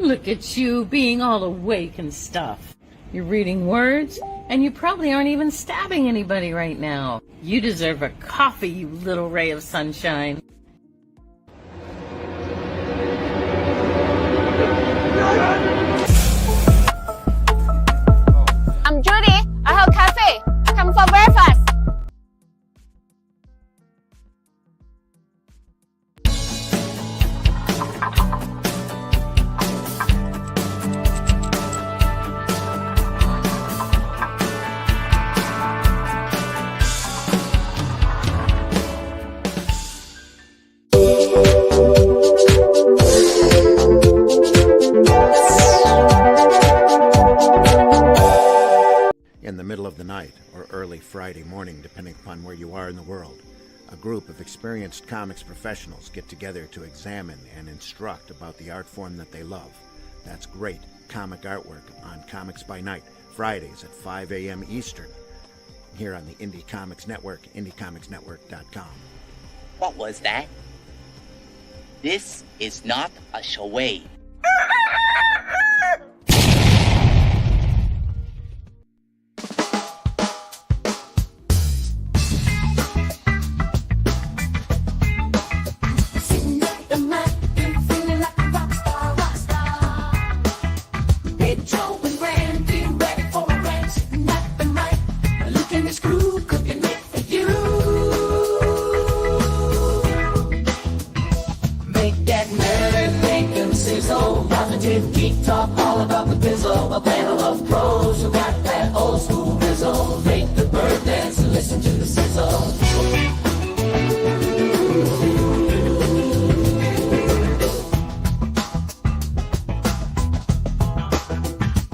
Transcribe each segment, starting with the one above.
Look at you being all awake and stuff. You're reading words, and you probably aren't even stabbing anybody right now. You deserve a coffee, you little ray of sunshine. I'm Judy. I have cafe. Come for breakfast. In the middle of the night or early Friday morning, depending upon where you are in the world, a group of experienced comics professionals get together to examine and instruct about the art form that they love. That's great comic artwork on Comics by Night, Fridays at 5 a.m. Eastern, here on the Indie Comics Network, indiecomicsnetwork.com. What was that? This is not a charade. Geek talk all about the bizzle. A panel of pros who got that old school bizzle. Make the bird dance and listen to the sizzle.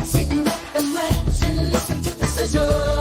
Sit back and relax and listen to the sizzle.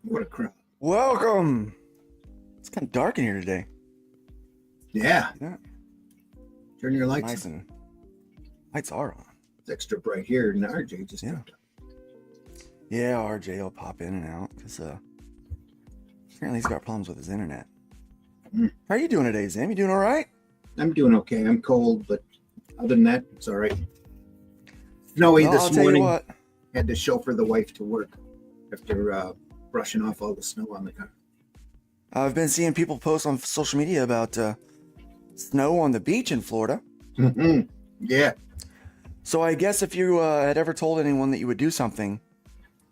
What a crowd. Welcome. It's kind of dark in here today. Yeah. Yeah. Turn your lights Nice on. and lights are on. It's extra bright here, and RJ just Yeah. jumped up. Yeah, RJ will pop in and out because apparently he's got problems with his internet. Mm. How are you doing today, Zam? You doing all right? I'm doing okay. I'm cold, but other than that, it's all right. Snowy Well, I'll this tell you morning. what. Had to chauffeur the wife to work after brushing off all the snow on the car. I've been seeing people post on social media about snow on the beach in Florida. Mm-hmm. Yeah. So I guess if you had ever told anyone that you would do something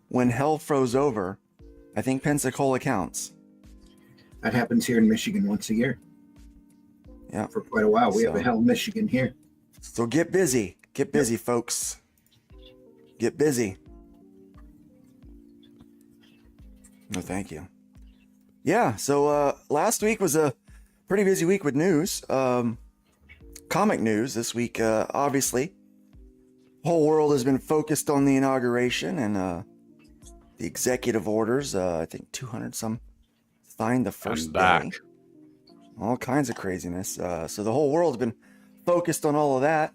when hell froze over, I think Pensacola counts. That happens here in Michigan once a year. Yeah. For quite a while. We have a hell Michigan here. So get busy. Get busy, folks. Get busy. No, thank you. Yeah, so last week was a pretty busy week with news. Comic news this week, obviously. The whole world has been focused on the inauguration and the executive orders. I think 200 some signed the first day. All kinds of craziness. So the whole world's been focused on all of that.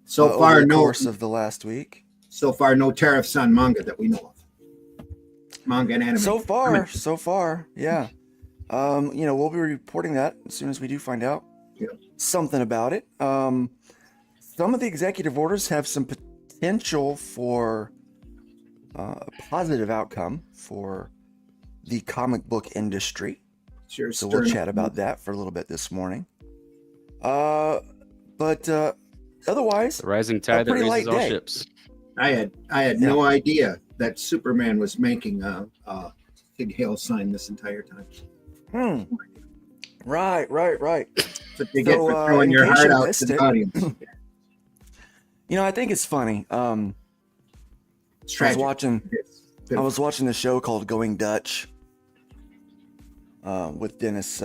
So far, over the no course of the last week. So far, no tariffs on manga that we know of. Manga and anime. So far, yeah. We'll be reporting that as soon as we do find out something about it. Some of the executive orders have some potential for a positive outcome for the comic book industry. Sure, So we'll chat about that for a little bit this morning. But otherwise, The rising tide that pretty raises light all day. ships. I had no idea that Superman was making a big hail sign this entire time. Right. That's what you get So, for throwing in your case heart you out missed to the it- audience. You know, I think it's funny. It's I tragic. was watching the show called Going Dutch with Dennis.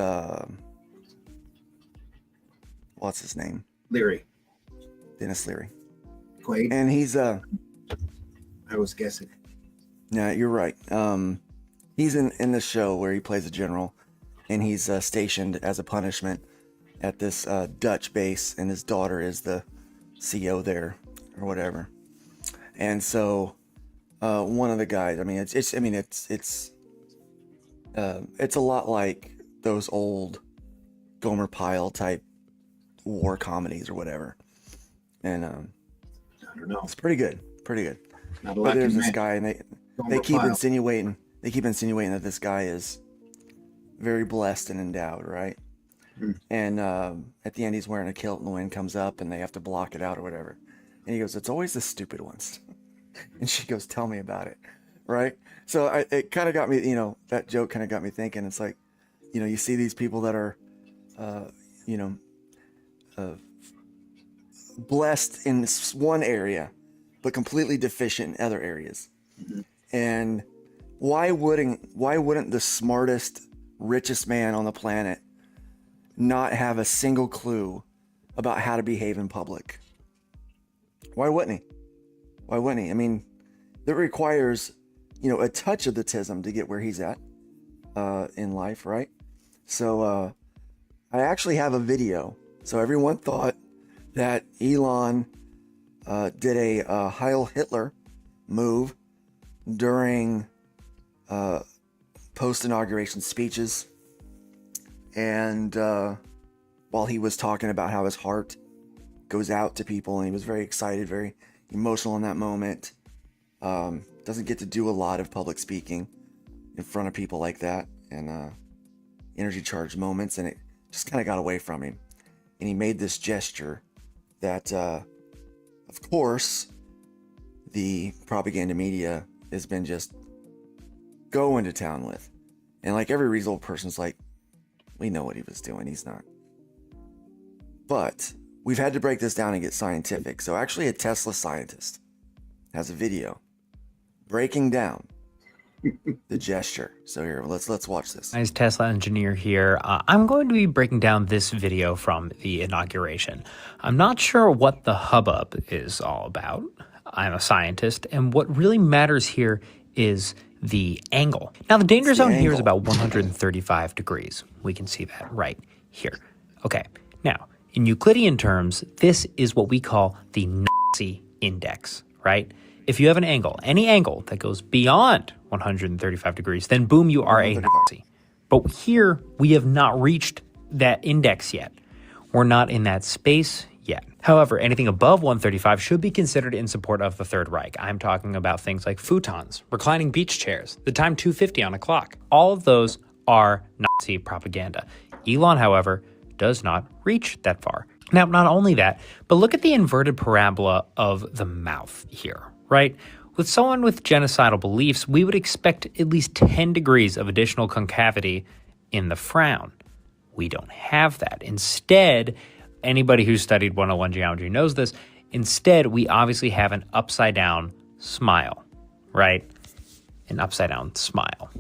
What's his name? Leary. Dennis Leary. Quaid. And he's I was guessing. yeah, you're right. He's in the show where he plays a general, and he's stationed as a punishment at this Dutch base, and his daughter is the CO there or whatever. And so one of the guys, I mean, it's a lot like those old Gomer Pyle type war comedies or whatever. And I don't know. it's pretty good. Not a But lot there's to this imagine. guy, and they Gomer keep Pyle. insinuating that this guy is very blessed and endowed, right? And at the end, he's wearing a kilt, and the wind comes up, and they have to block it out or whatever. And he goes, "It's always the stupid ones." And she goes, "Tell me about it," right? So it kind of got me, that joke kind of got me thinking. It's like, you see these people that are, blessed in this one area, but completely deficient in other areas. And why wouldn't the smartest, richest man on the planet not have a single clue about how to behave in public? Why wouldn't he? I mean, that requires, a touch of autism to get where he's at in life, right? So I actually have a video. So everyone thought that Elon did a Heil Hitler move during post-inauguration speeches, and while he was talking about how his heart goes out to people, and he was very excited, very emotional in that moment. Doesn't get to do a lot of public speaking in front of people like that, and energy charged moments, and it just kind of got away from him. And he made this gesture that, of course, the propaganda media has been just going to town with. And like every reasonable person's like, we know what he was doing, he's not. But we've had to break this down and get scientific. So actually a Tesla scientist has a video breaking down the gesture. So here, let's watch this. As Tesla engineer here, I'm going to be breaking down this video from the inauguration. I'm not sure what the hubbub is all about. I'm a scientist, and what really matters here is the angle. Now, the danger zone here is about 135 degrees. We can see that right here. Okay, now, in Euclidean terms, this is what we call the Nazi index, right? If you have an angle, any angle that goes beyond 135 degrees, then boom, you are a Nazi. But here, we have not reached that index yet. We're not in that space yet. However, anything above 135 should be considered in support of the Third Reich. I'm talking about things like futons, reclining beach chairs, the time 250 on a clock. All of those are Nazi propaganda. Elon, however, does not reach that far. Now, not only that, but look at the inverted parabola of the mouth here, right? With someone with genocidal beliefs, we would expect at least 10 degrees of additional concavity in the frown. We don't have that. Instead, anybody who's studied 101 geometry knows this. Instead, we obviously have an upside down smile, right? An upside down smile.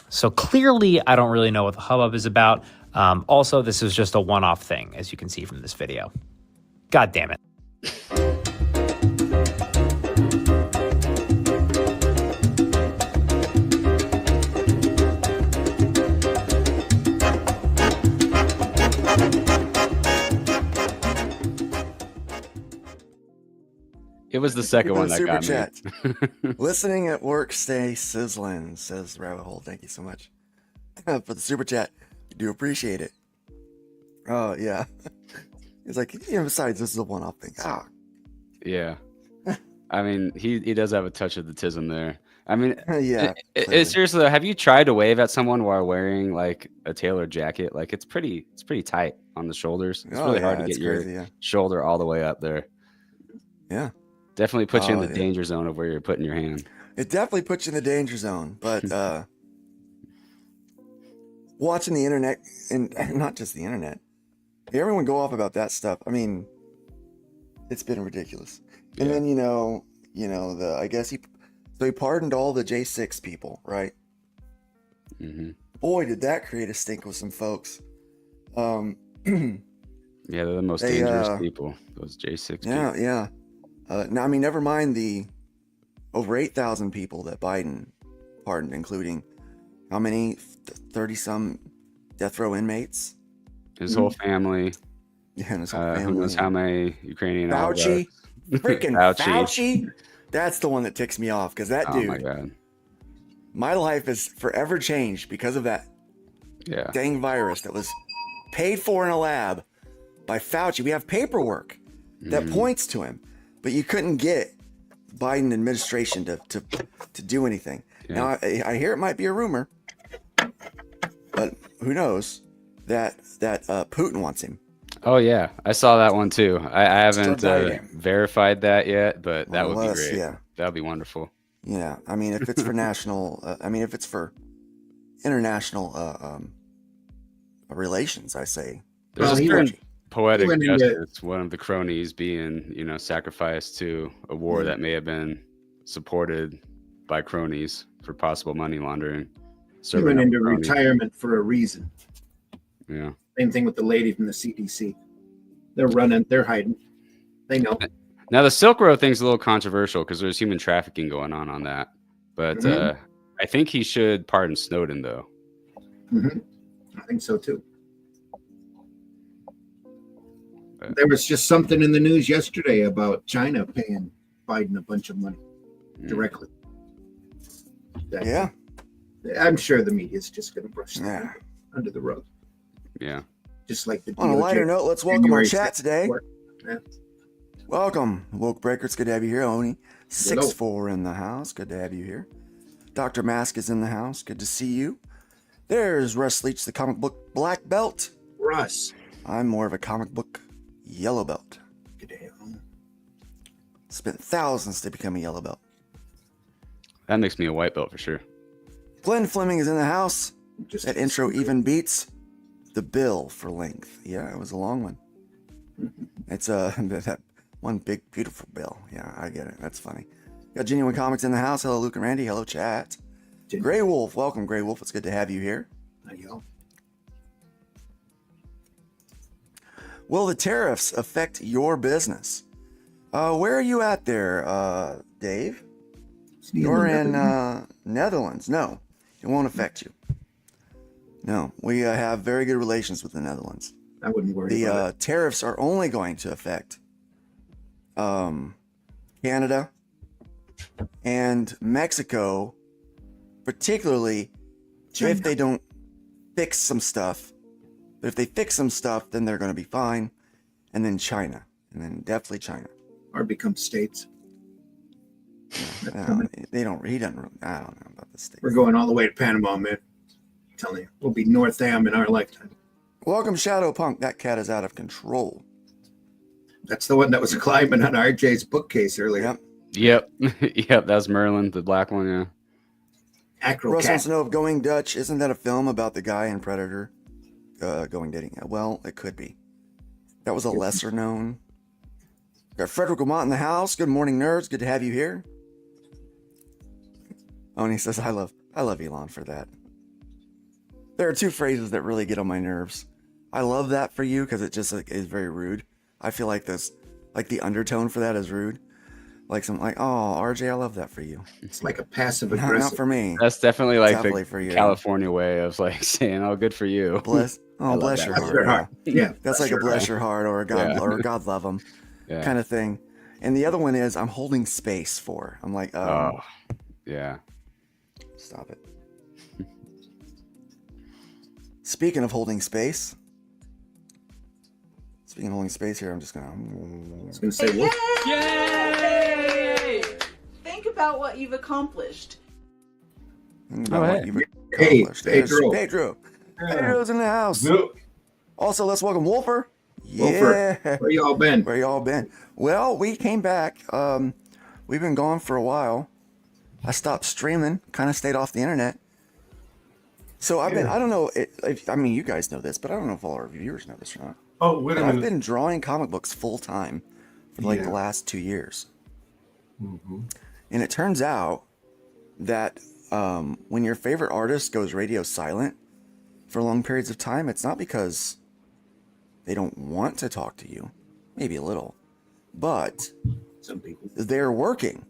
So clearly, I don't really know what the hubbub is about. Also, this is just a one-off thing, as you can see from this video. God damn it. It was the second one that Super got chat. me. Listening at work, stay sizzling, says Rabbit Hole. Thank you so much for the super chat. You do appreciate it. Oh, yeah. It's like, besides, this is a one-off thing. Ah. Yeah. I mean, he does have a touch of the tism there. I mean, Yeah, seriously though, have you tried to wave at someone while wearing like a tailored jacket? Like it's pretty tight on the shoulders. It's really hard to get your shoulder all the way up there. Yeah. Definitely puts you in the danger zone of where you're putting your hand. It definitely puts you in the danger zone, but watching the internet, and not just the internet, everyone go off about that stuff. I mean, it's been ridiculous. And then I guess he pardoned all the J6 people, right? Mm-hmm. Boy, did that create a stink with some folks. Yeah, they're the most dangerous people. Those J6 people. Yeah. Now, I mean, never mind the over 8,000 people that Biden pardoned, including how many? 30-some death row inmates? His whole family. Yeah, his whole family. Who knows how many Ukrainian Fauci. Freaking Fauci. That's the one that ticks me off, because that dude. Oh, my God. My life is forever changed because of that dang virus that was paid for in a lab by Fauci. We have paperwork that points to him, but you couldn't get Biden administration to do anything. Yeah. Now, I hear it might be a rumor, but who knows that Putin wants him. Oh, yeah. I saw that one, too. I haven't verified that yet, but that would be great. Yeah. That would be wonderful. Yeah. I mean, if it's for if it's for international relations, I say. There's a certain poetic justice, one of the cronies being, sacrificed to a war that may have been supported by cronies for possible money laundering. He went into retirement for a reason. Yeah. Same thing with the lady from the CDC. They're running, they're hiding. They know. Now, the Silk Road thing's a little controversial because there's human trafficking going on that. But I think he should pardon Snowden, though. Mm-hmm. I think so, too. There was just something in the news yesterday about China paying Biden a bunch of money directly. I'm sure the media is just going to brush that under the rug. Yeah. Just like the on a lighter note, let's welcome our chat today. Yeah. Welcome, Woke Breaker. It's good to have you here, Oni. 6'4" in the house. Good to have you here. Dr. Mask is in the house. Good to see you. There's Russ Leach, the comic book black belt. Russ. I'm more of a comic book yellow belt. Good day. Spent thousands to become a yellow belt. That makes me a white belt for sure. Glenn Fleming is in the house. That intro even beats the bill for length. Yeah, it was a long one. It's that one big beautiful bill. Yeah, I get it. That's funny. Got Genuine Comics in the house. Hello, Luke and Randy. Hello, chat. Grey Wolf, welcome, Grey Wolf. It's good to have you here. There you go. Will the tariffs affect your business? Where are you at there, Dave? You're in Netherlands. No, it won't affect you. No, we have very good relations with the Netherlands. I wouldn't worry about it. The tariffs are only going to affect Canada and Mexico, particularly if they don't fix some stuff. But if they fix some stuff, then they're going to be fine. And then China. And then definitely China. Or become states. They don't. He doesn't. I don't know about the states. We're going all the way to Panama, man. I'm telling you, we'll be North Am in our lifetime. Welcome, Shadow Punk. That cat is out of control. That's the one that was climbing on RJ's bookcase earlier. Yep. Yep. That's Merlin, the black one. Yeah. Russ wants to know if Going Dutch, isn't that a film about the guy in Predator going dating? Well, it could be. That was a lesser known. Got Frederick Lamont in the house. Good morning, nerds. Good to have you here. Oh, and he says, I love Elon for that. There are two phrases that really get on my nerves. I love that for you because it just is very rude. I feel like the undertone for that is rude. Like oh, RJ, I love that for you. It's like a passive aggressive. Not for me. That's definitely like definitely the for you. California way of like saying, "Oh, good for you." Bless your heart. Yeah, that's like a bless your heart or a God love them kind of thing. And the other one is I'm holding space for. I'm like, oh, yeah. Stop it. Speaking of holding space. Speaking of holding space here, I'm just gonna say what? Yay! about what you've accomplished. What you've Hey, accomplished. There's Pedro. Pedro. Pedro's in the house. Yep. Also, let's welcome Wolfer. Wolfer, Yeah. where y'all been? Where y'all been? Well, we came back. We've been gone for a while. I stopped streaming, kind of stayed off the internet. So I've been, I don't know, I mean, you guys know this, but I don't know if all our viewers know this or not. Oh, wait a minute. I've been drawing comic books full time for like the last 2 years. Mm-hmm. And it turns out that when your favorite artist goes radio silent for long periods of time, it's not because they don't want to talk to you, maybe a little, but Some people. they're working.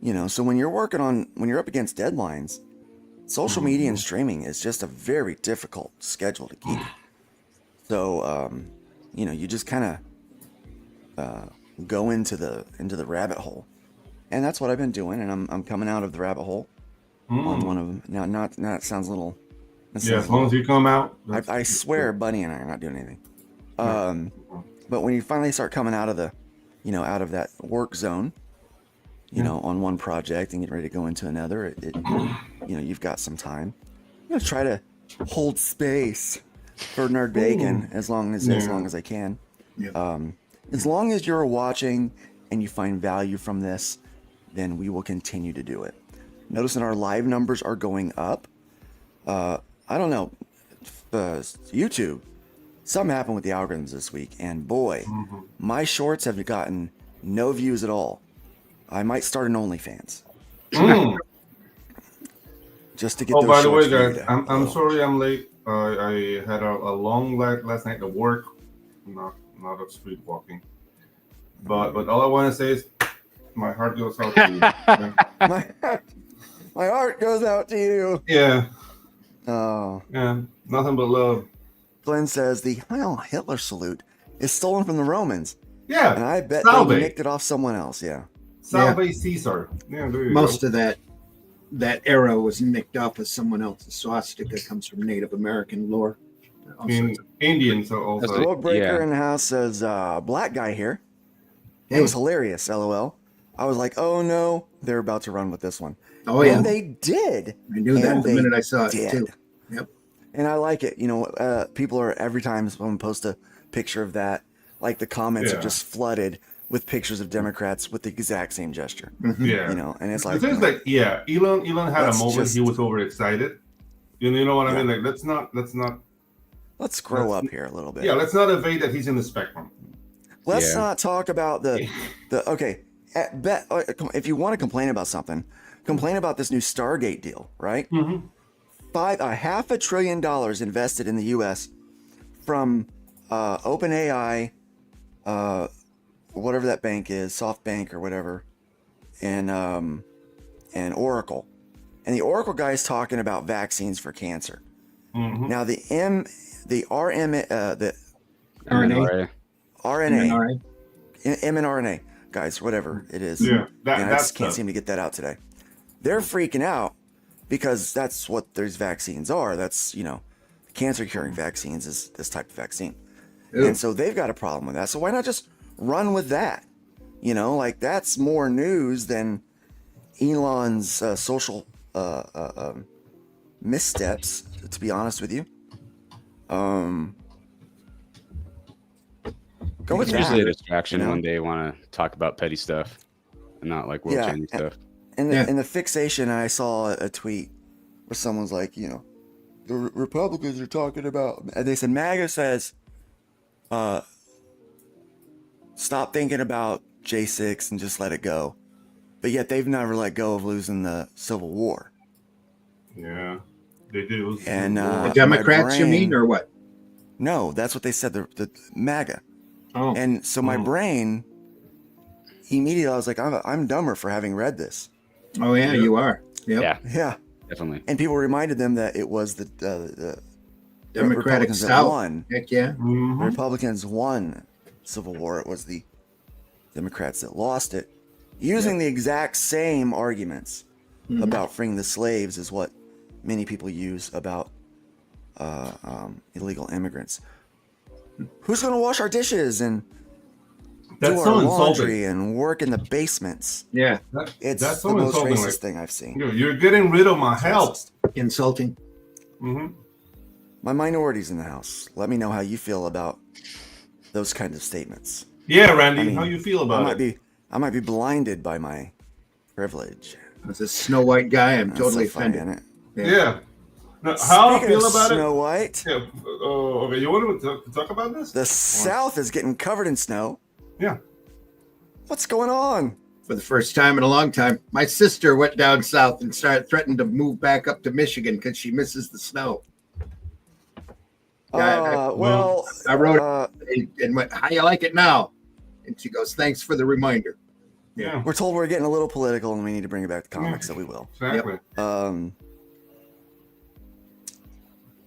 You know, so when you're up against deadlines, social media and streaming is just a very difficult schedule to keep. So, you know, you just kind of go into the rabbit hole, and that's what I've been doing. And I'm coming out of the rabbit hole on one of them now. Now it sounds a little. Yeah, as long as you come out. I swear, Bunny and I are not doing anything. But when you finally start coming out of out of that work zone, on one project and get ready to go into another, you've got some time. I'm gonna try to hold space for Nerd Bacon as long as I can. Yeah. As long as you're watching and you find value from this, then we will continue to do it. Notice that our live numbers are going up. I don't know, YouTube. Something happened with the algorithms this week, and boy, my shorts have gotten no views at all. I might start an OnlyFans. Just to get those by the shorts way, guys, viewed. I'm sorry I'm late. I had a long last night at work, not of street walking. But all I want to say is my heart goes out to you. Yeah. my heart goes out to you. Yeah. Oh. Yeah. Nothing but love. Glenn says the Heil Hitler salute is stolen from the Romans. Yeah. And I bet Salve. they nicked it off someone else. Yeah. Salve Caesar. Yeah, there you Most go. of that era was nicked off as someone else's. Swastika comes from Native American lore. Indians are also. World Breaker in the house says, black guy here. It was hilarious, LOL. I was like, oh no, they're about to run with this one. Oh, yeah. And they did. I knew that the minute I saw it, did. too. Yep. And I like it. People are, every time someone posts a picture of that, like the comments are just flooded with pictures of Democrats with the exact same gesture. Yeah. And it's like, Elon had a moment he was overexcited. You know what I mean? Like, let's grow up here a little bit. Yeah, let's not evade that he's in the spectrum. Let's not talk about the okay. If you want to complain about something, complain about this new Stargate deal, right? $500 billion invested in the U.S. from OpenAI, whatever that bank is, SoftBank or whatever, and Oracle, and the Oracle guy is talking about vaccines for cancer. Now the mRNA, guys, whatever it is. Yeah, I just can't seem to get that out today. They're freaking out because that's what these vaccines are. That's, cancer curing vaccines is this type of vaccine. Ew. And so they've got a problem with that. So why not just run with that? That's more news than Elon's social missteps, to be honest with you. Go with it's usually a distraction when they want to talk about petty stuff and not like world-changing stuff. And the fixation, I saw a tweet where someone's like, the Republicans are talking about, and they said MAGA says, stop thinking about J6 and just let it go. But yet they've never let go of losing the Civil War. Yeah, they do. And the Democrats, you mean, or what? No, that's what they said. The MAGA. Oh. And so my brain immediately, I was like, I'm dumber for having read this. Oh yeah, you are. Yep. Yeah, definitely. And people reminded them that it was the Democratic Republicans that South. won. Heck yeah. The Republicans won Civil War. It was the Democrats that lost it, using the exact same arguments about freeing the slaves is what many people use about illegal immigrants. Who's going to wash our dishes? And That's do so our insulting. laundry and work in the basements. Yeah, It's That's so the most insulting, racist like, thing I've seen. You're getting rid of my It's help. racist. insulting. My minority's in the house. Let me know how you feel about those kinds of statements. Yeah, Randy, I mean, how you feel I about might it? I might be blinded by my privilege. As a Snow White guy, I'm That's totally so funny, offended. isn't it? Yeah. Now, how I Speaking feel of about Snow it? White, Yeah. Okay, you want to talk about this? the South is getting covered in snow. Yeah. What's going on? For the first time in a long time, my sister went down south and threatened to move back up to Michigan because she misses the snow. Yeah, I wrote it and went, "How you like it now?" And she goes, "Thanks for the reminder." Yeah. We're told we're getting a little political and we need to bring it back to comics, so we will. Exactly. Well,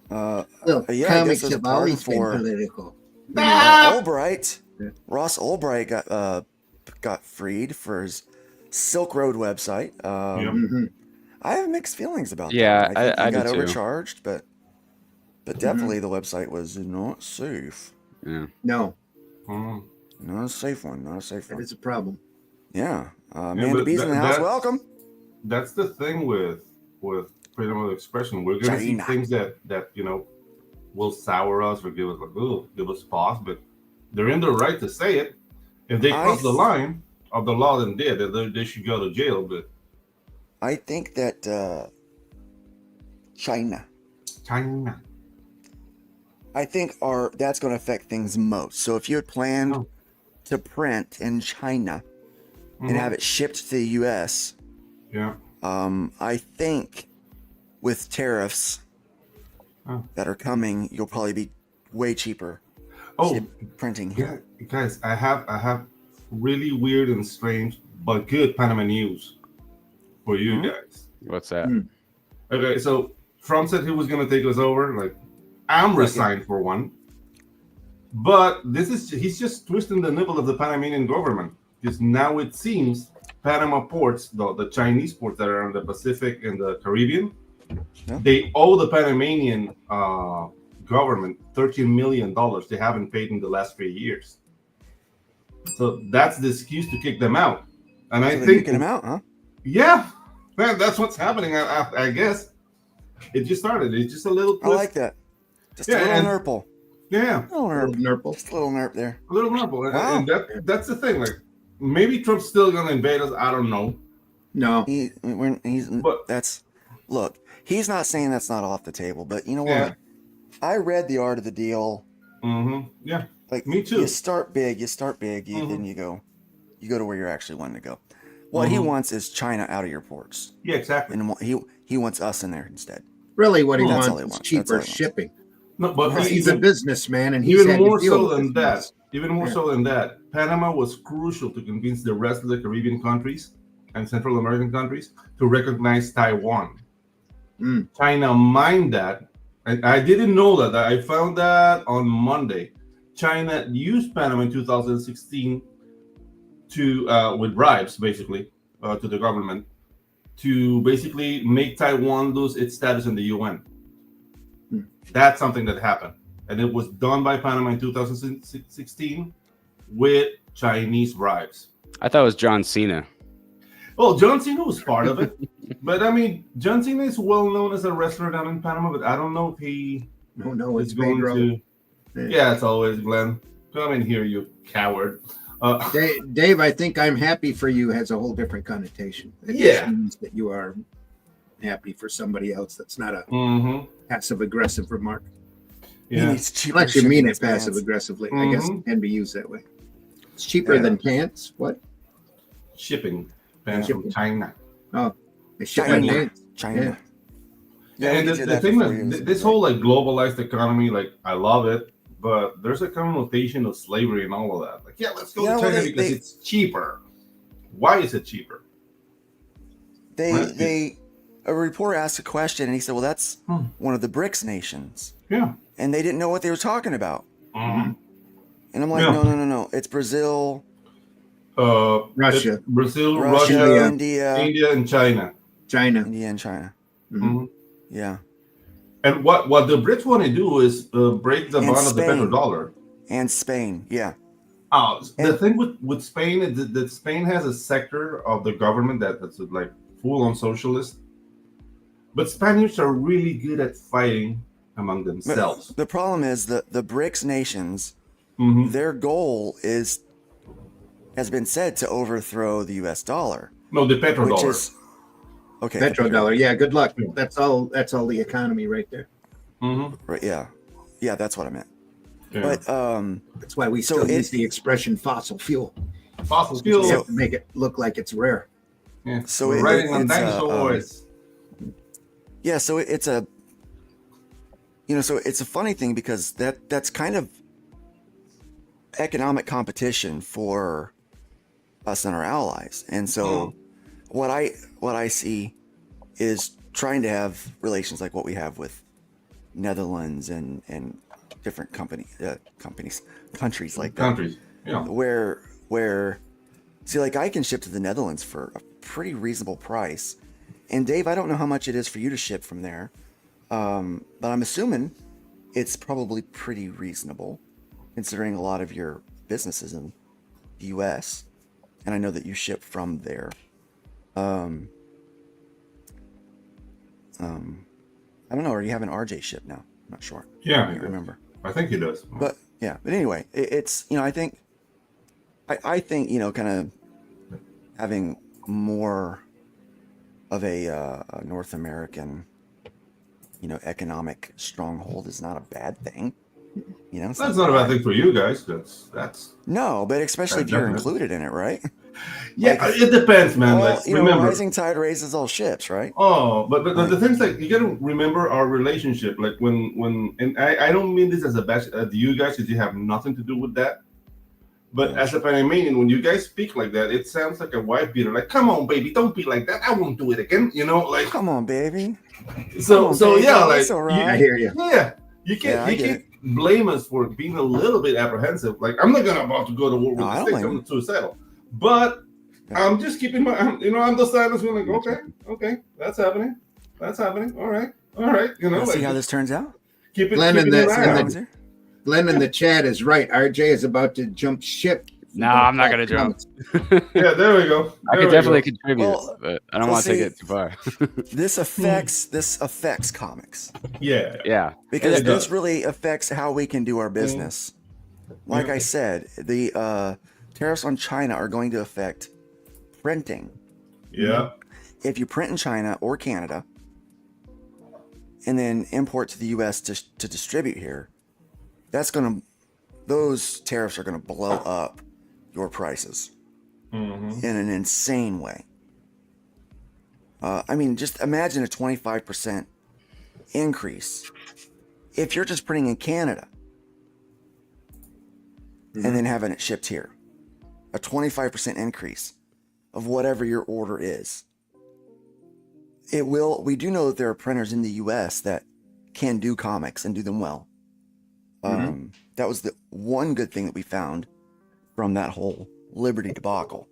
I comics guess as a have pardon always been for political. Albright. Ross Albright got freed for his Silk Road website. I have mixed feelings about Yeah, that. I think I he do got too. overcharged, but definitely the website was not safe. Yeah. No, Not a safe one. Not a safe that one. is a problem. Yeah. Yeah, Amanda but B's in the house. Welcome. That's the thing with freedom of expression. We're gonna see China. things that will sour us or give us give us pause, but they're in the right to say it. If they cross the line of the law, then they should go to jail. But I think that China. I think that's going to affect things most. So if you had planned to print in China and have it shipped to the U.S., I think with tariffs that are coming, you'll probably be way cheaper. Printing here. Yeah, guys, I have really weird and strange but good Panama news for you guys. What's that? Okay, so Trump said he was gonna take us over. Like, I'm resigned for one. But he's just twisting the nipple of the Panamanian government. Because now it seems Panama ports, the Chinese ports that are in the Pacific and the Caribbean, they owe the Panamanian government $13 million they haven't paid in the last 3 years. So that's the excuse to kick them out. And I think kicking them out, huh? Yeah, man, that's what's happening. I guess it just started. It's just a little twist. I like that. Just a little nurple. Yeah, a little nurple. Just a little nerp there. A little nurple. Wow. And that's the thing. Like, maybe Trump's still gonna invade us. I don't know. No, look. He's not saying that's not off the table, but you know what? Yeah. I read The Art of the Deal. Yeah. Like, me too. You start big, then you go to where you're actually wanting to go. What he wants is China out of your ports. Yeah, exactly. And he wants us in there instead. Really, what he That's wants all he is wants. cheaper That's all he wants. shipping. No, but He's a businessman, and he's even had to more deal so with than this that. mess. Even more so than that, Panama was crucial to convince the rest of the Caribbean countries and Central American countries to recognize Taiwan. China mined that. I didn't know that. I found that on Monday. China used Panama in 2016 to with bribes, basically, to the government, to basically make Taiwan lose its status in the UN. That's something that happened, and it was done by Panama in 2016 with Chinese bribes. I thought it was John Cena. Well, John Cena was part of it, but I mean, John Cena is well known as a wrestler down in Panama, but I don't know if he is going to. Yeah, it's always Glenn. Come in here, you coward. Dave, I think I'm happy for you has a whole different connotation. It just means that you are happy for somebody else. That's not a passive aggressive remark. Yeah, unless you mean it passive aggressively. I guess it can be used that way. It's cheaper than pants. What? Shipping pants from China. Oh, they ship pants. China. Yeah, and the thing is, this whole like globalized economy, like I love it, but there's a connotation of slavery and all of that. Like, yeah, let's go to China because it's cheaper. Why is it cheaper? A reporter asked a question and he said, well, that's one of the BRICS nations. Yeah. And they didn't know what they were talking about. Mm-hmm. And I'm like, no. It's Brazil, Russia, India, and China. India and China. Mm-hmm. Yeah. And what the Brits want to do is break the bond of the petrodollar. And Spain, yeah. The thing with Spain is that Spain has a sector of the government that's like full on socialist, but Spaniards are really good at fighting among themselves. The problem is that the BRICS nations, their goal has been said to overthrow the U.S. dollar. No, the petrodollar. Okay. Petrodollar. Yeah. Good luck. That's all the economy right there. Right. Yeah. Yeah. That's what I meant. Yeah. But that's why we still use the expression fossil fuel. Fossil fuel. You have to make it look like it's rare. Yeah. So we're writing on dinosaurs. Yeah. So it's a, so it's a funny thing because that's kind of economic competition for us and our allies. And so what I see is trying to have relations like what we have with Netherlands and different countries like that. Countries, yeah. Where see, like I can ship to the Netherlands for a pretty reasonable price. And Dave, I don't know how much it is for you to ship from there. But I'm assuming it's probably pretty reasonable considering a lot of your businesses in the US. And I know that you ship from there. I don't know, or you have an RJ ship now? I'm not sure. Yeah, I can't remember. I think he does. But anyway, it's I think kind of having more of a North American economic stronghold is not a bad thing. That's not a bad thing for you guys. That's no, but especially if you're included in it, right? Yeah, it depends, man. Like, remember, rising tide raises all ships, right? Oh, but the things like you got to remember our relationship. Like when and I don't mean this as a bash at you guys because you have nothing to do with that. But as a Panamanian, when you guys speak like that, it sounds like a wife beater. Like, come on, baby, don't be like that. I won't do it again. Like, come on, baby. So baby. yeah, like I hear you. Yeah, you can't blame us for being a little bit apprehensive. Like, I'm not about to go to war with the sticks. I'm suicidal. But I'm just keeping my, I'm the silence. We're like, okay, that's happening. All right. Let's see how this turns out. Keep it. Glenn in the chat is right. RJ is about to jump ship. No, I'm not gonna jump. Yeah, there we go. I could definitely contribute, but I don't want to take it too far. This affects comics. Yeah. Because this really affects how we can do our business. Like I said, the tariffs on China are going to affect printing. Yeah. If you print in China or Canada and then import to the US to distribute here, those tariffs are going to blow up your prices in an insane way. I mean, just imagine a 25% increase if you're just printing in Canada and then having it shipped here. A 25% increase of whatever your order is. We do know that there are printers in the US that can do comics and do them well. That was the one good thing that we found from that whole Liberty debacle.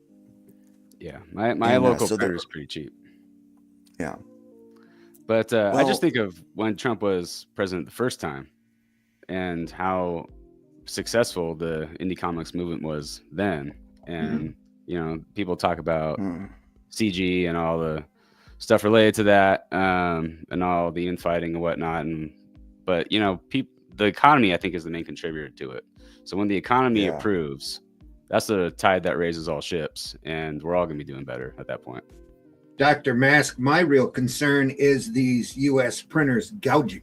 Yeah, my local printer is pretty cheap. Yeah. But I just think of when Trump was president the first time and how successful the indie comics movement was then. And, people talk about CG and all the stuff related to that and all the infighting and whatnot. But the economy, I think, is the main contributor to it. So when the economy improves, that's the tide that raises all ships. And we're all going to be doing better at that point. Dr. Mask, my real concern is these U.S. printers gouging.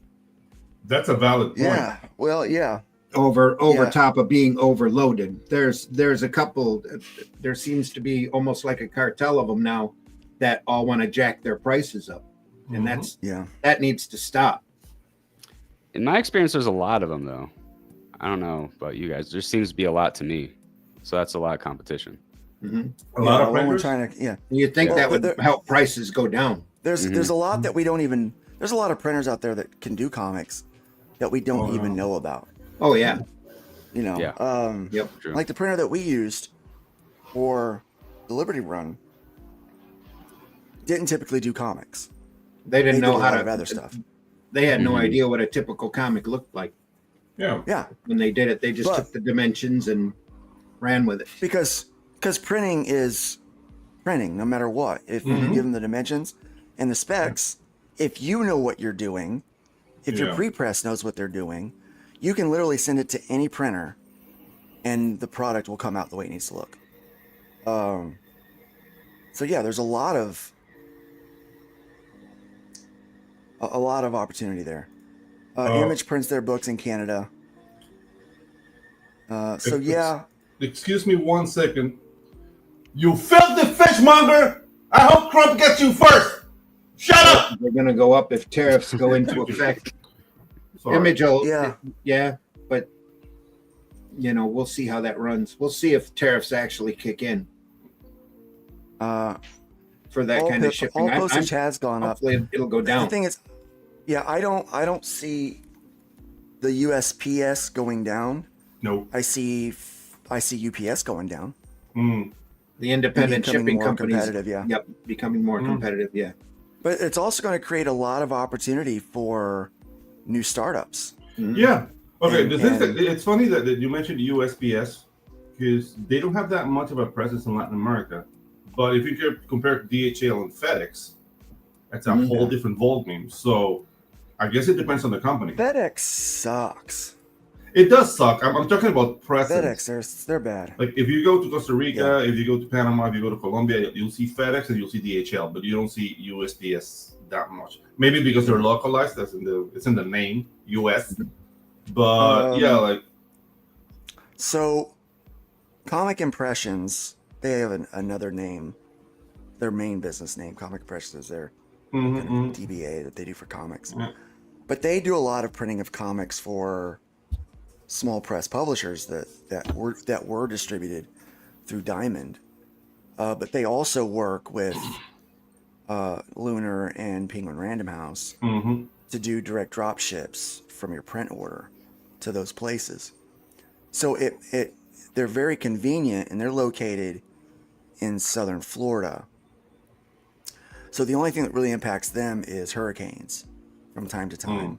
That's a valid point. Yeah. Well, yeah. Over top of being overloaded. There's a couple, there seems to be almost like a cartel of them now that all want to jack their prices up. And that needs to stop. In my experience, there's a lot of them, though. I don't know about you guys. There seems to be a lot to me. So that's a lot of competition. A lot of printers? You think that would help prices go down. There's a lot that we don't even, there's a lot of printers out there that can do comics that we don't even know about. Oh, yeah. Like the printer that we used for the Liberty run didn't typically do comics. They didn't know how to do other stuff. They had no idea what a typical comic looked like. Yeah. When they did it, they just took the dimensions and ran with it. Because printing is printing no matter what. If you give them the dimensions and the specs, if you know what you're doing, if your pre-press knows what they're doing, you can literally send it to any printer and the product will come out the way it needs to look. So yeah, there's a lot of opportunity there. Image prints their books in Canada. So yeah. Excuse me 1 second. You filthy fishmonger! I hope Trump gets you first. Shut up! They're going to go up if tariffs go into effect. Image will, but we'll see how that runs. We'll see if tariffs actually kick in. For that kind of shipping. All postage has gone up. Hopefully it'll go down. The thing is, I don't see the USPS going down. No. I see UPS going down. The independent shipping companies. Competitive, yeah. Yep, becoming more competitive, yeah. But it's also going to create a lot of opportunity for new startups. Yeah. Okay. It's funny that you mentioned USPS because they don't have that much of a presence in Latin America. But if you compare DHL and FedEx, that's a whole different ballgame. So I guess it depends on the company. FedEx sucks. It does suck. I'm talking about presence. FedEx, they're bad. Like if you go to Costa Rica, if you go to Panama, if you go to Colombia, you'll see FedEx and you'll see DHL, but you don't see USPS that much. Maybe because they're localized. It's in the name US. But So, Comic Impressions, they have another name. Their main business name, Comic Impressions, is their kind of DBA that they do for comics. But they do a lot of printing of comics for small press publishers that were distributed through Diamond. But they also work with Lunar and Penguin Random House to do direct drop ships from your print order to those places. So they're very convenient, and they're located in southern Florida. So the only thing that really impacts them is hurricanes from time to time.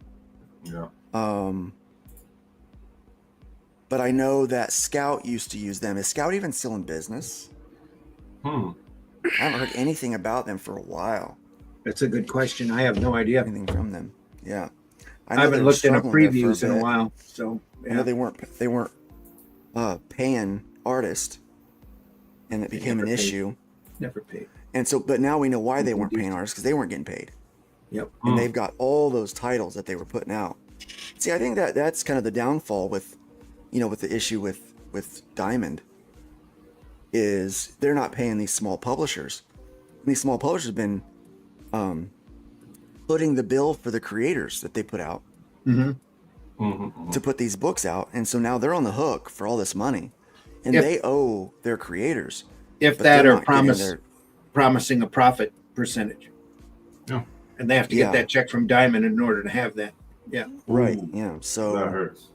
But I know that Scout used to use them. Is Scout even still in business? I haven't heard anything about them for a while. That's a good question. I have no idea. Anything from them. Yeah. I haven't looked in a previews in a while. So I know they weren't paying artists, and it became an issue. Never paid. And so, but now we know why they weren't paying artists, because they weren't getting paid. Yep. And they've got all those titles that they were putting out. See, I think that's kind of the downfall with the issue with Diamond is they're not paying these small publishers. And these small publishers have been putting the bill for the creators that they put out to put these books out. And so now they're on the hook for all this money. And they owe their creators. If that or promising a profit percentage. Yeah. And they have to get that check from Diamond in order to have that. Yeah. Right. Yeah. So that hurts.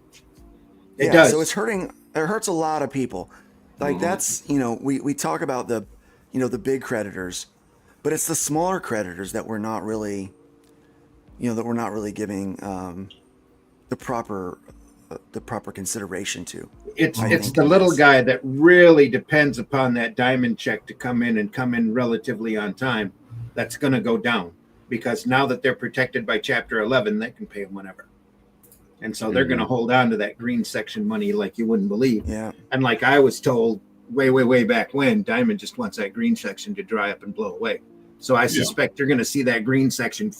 It does. So it hurts a lot of people. Like that's, we talk about the big creditors, but it's the smaller creditors that we're not really, giving the proper consideration to. It's the little guy that really depends upon that Diamond check to come in relatively on time. That's going to go down because now that they're protected by Chapter 11, they can pay them whenever. And so they're going to hold on to that green section money like you wouldn't believe. Yeah. And like I was told way back when, Diamond just wants that green section to dry up and blow away. So I suspect you're going to see that green section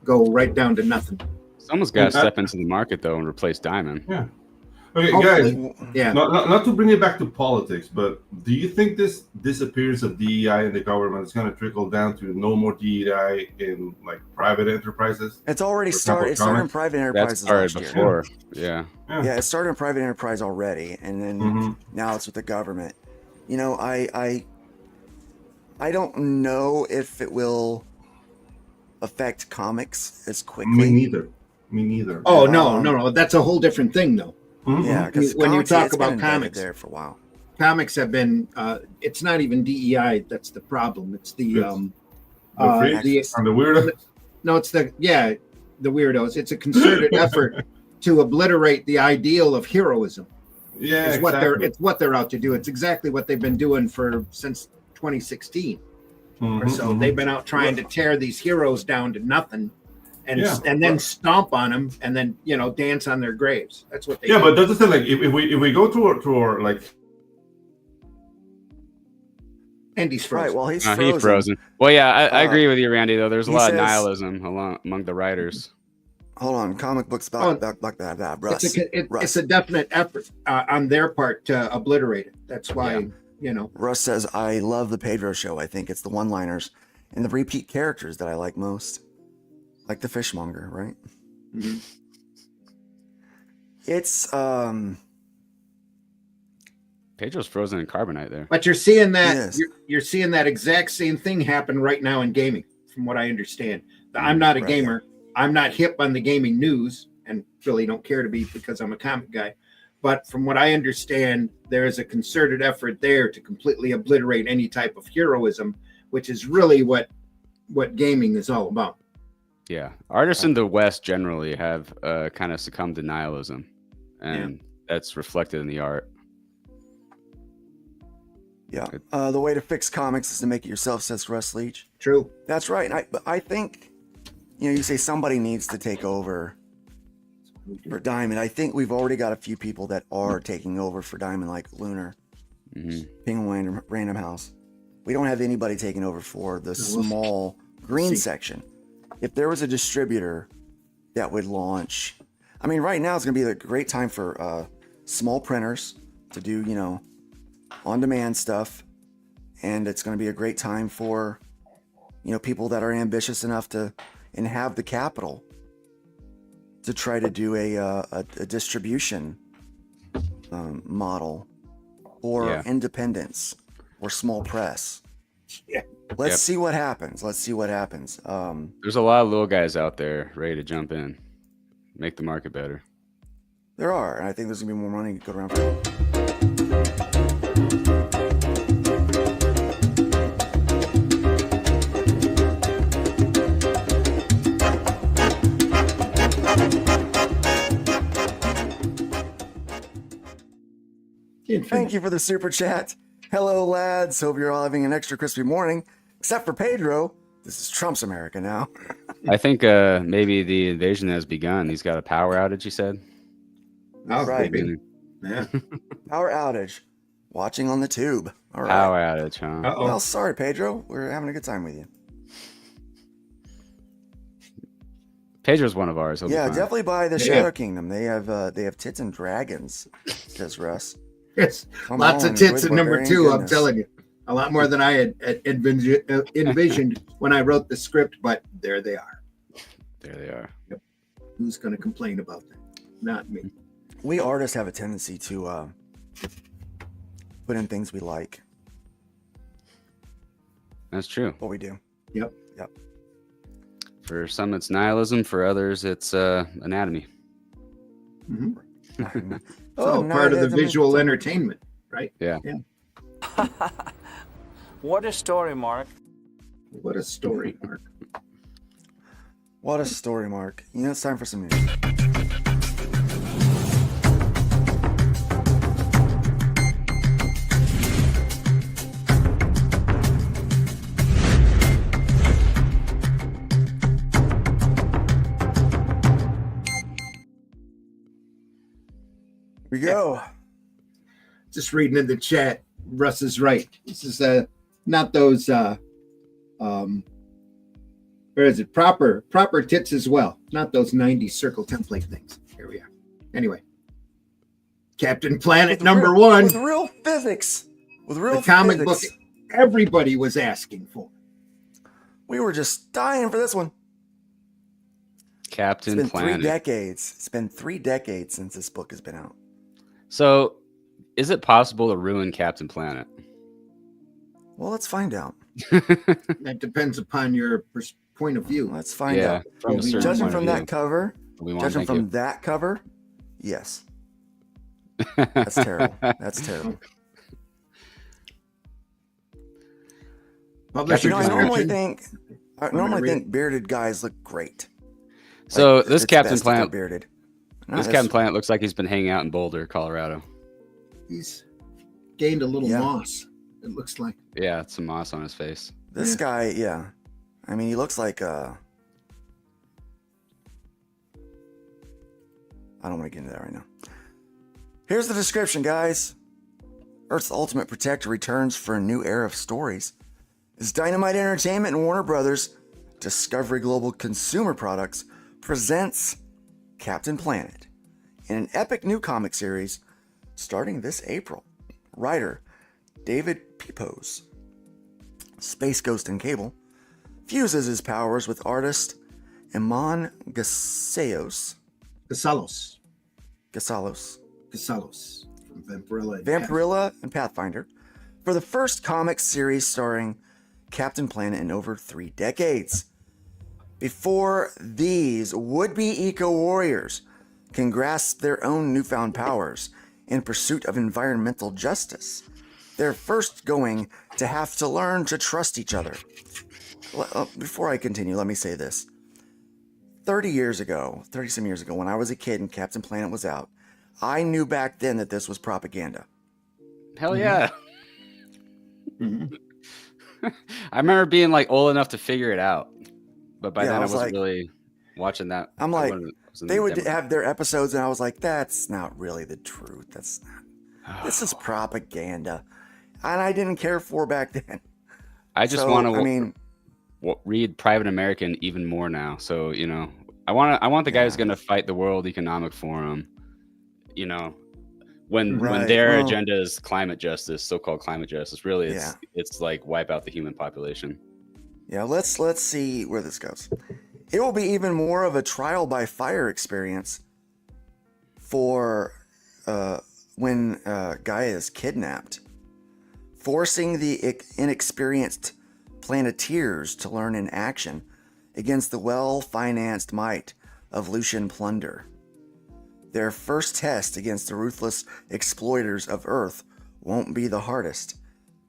go right down to nothing. Someone's got to step into the market, though, and replace Diamond. Yeah. Okay, guys. Not to bring it back to politics, but do you think this disappearance of DEI in the government is going to trickle down to no more DEI in like private enterprises? It's already started. It started in private enterprises last before. Year. Yeah. It started in private enterprise already, and then now it's with the government. I don't know if it will affect comics as quickly. Me neither. Oh no. That's a whole different thing, though. Yeah, because when you talk about comics, there for a while, comics have been. It's not even DEI that's the problem. It's the the weirdos. No, it's the weirdos. It's a concerted effort to obliterate the ideal of heroism. Yeah, it's what they're out to do. It's exactly what they've been doing since 2016 or so. They've been out trying to tear these heroes down to nothing, and then stomp on them, and then dance on their graves. That's what they. Yeah, do. But that's the thing. Like if we go to our like. Andy's frozen. Right, well, he's frozen. He's frozen. Well, yeah, I agree with you, Randy. Though there's a lot of says, nihilism among the writers. Hold on, comic books about Russ. It's a definite effort on their part to obliterate it. That's why Russ says, "I love the Pedro show. I think it's the one-liners and the repeat characters that I like most, like the fishmonger, right?" Mm-hmm. It's Pedro's frozen in carbonite there. But you're seeing that you're seeing that exact same thing happen right now in gaming, from what I understand. I'm not a gamer. I'm not hip on the gaming news, and really don't care to be because I'm a comic guy. But from what I understand, there is a concerted effort there to completely obliterate any type of heroism, which is really what gaming is all about. Yeah, artists in the West generally have kind of succumbed to nihilism, and that's reflected in the art. Yeah, the way to fix comics is to make it yourself, says Russ Leach. True. That's right. I think, you say somebody needs to take over for Diamond. I think we've already got a few people that are taking over for Diamond, like Lunar, Penguin, Random House. We don't have anybody taking over for the small green section. If there was a distributor that would launch, I mean, right now it's going to be a great time for small printers to do, on-demand stuff, and it's going to be a great time for people that are ambitious enough to and have the capital to try to do a distribution model or independence or small press. Let's see what happens. There's a lot of little guys out there ready to jump in, make the market better. There are, and I think there's gonna be more money to go around for. Thank you for the super chat. Hello, lads. Hope you're all having an extra crispy morning. Except for Pedro. This is Trump's America now. I think maybe the invasion has begun. He's got a power outage, he said. Oh, right. Yeah. Power outage. Watching on the tube. All right. Power outage, huh? Uh-oh. Well, sorry, Pedro. We're having a good time with you. Pedro's one of ours. Yeah, definitely buy the Shadow Kingdom. They have tits and dragons, says Russ. Yes, lots of tits in number 2. I'm telling you, a lot more than I had envisioned when I wrote the script. But there they are. There they are. Yep. Who's going to complain about that? Not me. We artists have a tendency to put in things we like. That's true. What we do. Yep. For some, it's nihilism. For others, it's anatomy. Mm-hmm. Part of the visual entertainment, right? Yeah. What a story, Mark. What a story, Mark. What a story, Mark. It's time for some news. Here we go. Just reading in the chat, Russ is right. This is not those where is it? Proper tits as well. Not those 90s circle template things. Here we are. Anyway. Captain Planet number 1. With real physics. With real the comic physics. book everybody was asking for. We were just dying for this one. Captain It's been Planet. 3 decades. It's been 3 decades since this book has been out. So, is it possible to ruin Captain Planet? Well, let's find out. That depends upon your point of view. Let's find out. Judging from that cover, yes. That's terrible. That's terrible. I normally think bearded guys look great. So this Captain Planet bearded. Captain Planet looks like he's been hanging out in Boulder, Colorado. He's gained a little moss, it looks like. Yeah, it's some moss on his face. This guy, yeah. I mean, he looks like I don't want to get into that right now. Here's the description, guys. Earth's Ultimate Protector returns for a new era of stories. As Dynamite Entertainment and Warner Brothers Discovery Global Consumer Products presents Captain Planet in an epic new comic series starting this April. Writer David Pepose, Space Ghost and Cable, fuses his powers with artist Iman Gasalos from Vampirilla and Pathfinder for the first comic series starring Captain Planet in over 3 decades. Before these would-be eco-warriors can grasp their own newfound powers in pursuit of environmental justice, they're first going to have to learn to trust each other. Before I continue, let me say this. 30 some years ago, when I was a kid and Captain Planet was out, I knew back then that this was propaganda. Hell yeah. I remember being like old enough to figure it out. But by then I wasn't really watching that. I'm like, they would have their episodes and I was like, that's not really the truth. That's not, this is propaganda. And I didn't care for back then. I just want to read Private American even more now. So, you know, I want the guy who's going to fight the World Economic Forum, you know, when their agenda is climate justice, so-called climate justice. Really, it's like wipe out the human population. Yeah, let's see where this goes. It will be even more of a trial by fire experience for when Gaia is kidnapped, forcing the inexperienced Planeteers to learn in action against the well-financed might of Lucian plunder. Their first test against the ruthless exploiters of Earth won't be the hardest,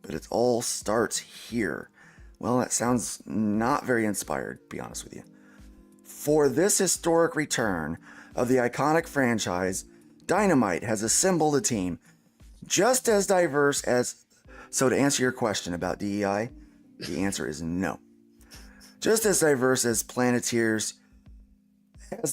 but it all starts here. Well, that sounds not very inspired, to be honest with you. For this historic return of the iconic franchise, Dynamite has assembled a team just as diverse as... So to answer your question about DEI, the answer is no. Just as diverse as the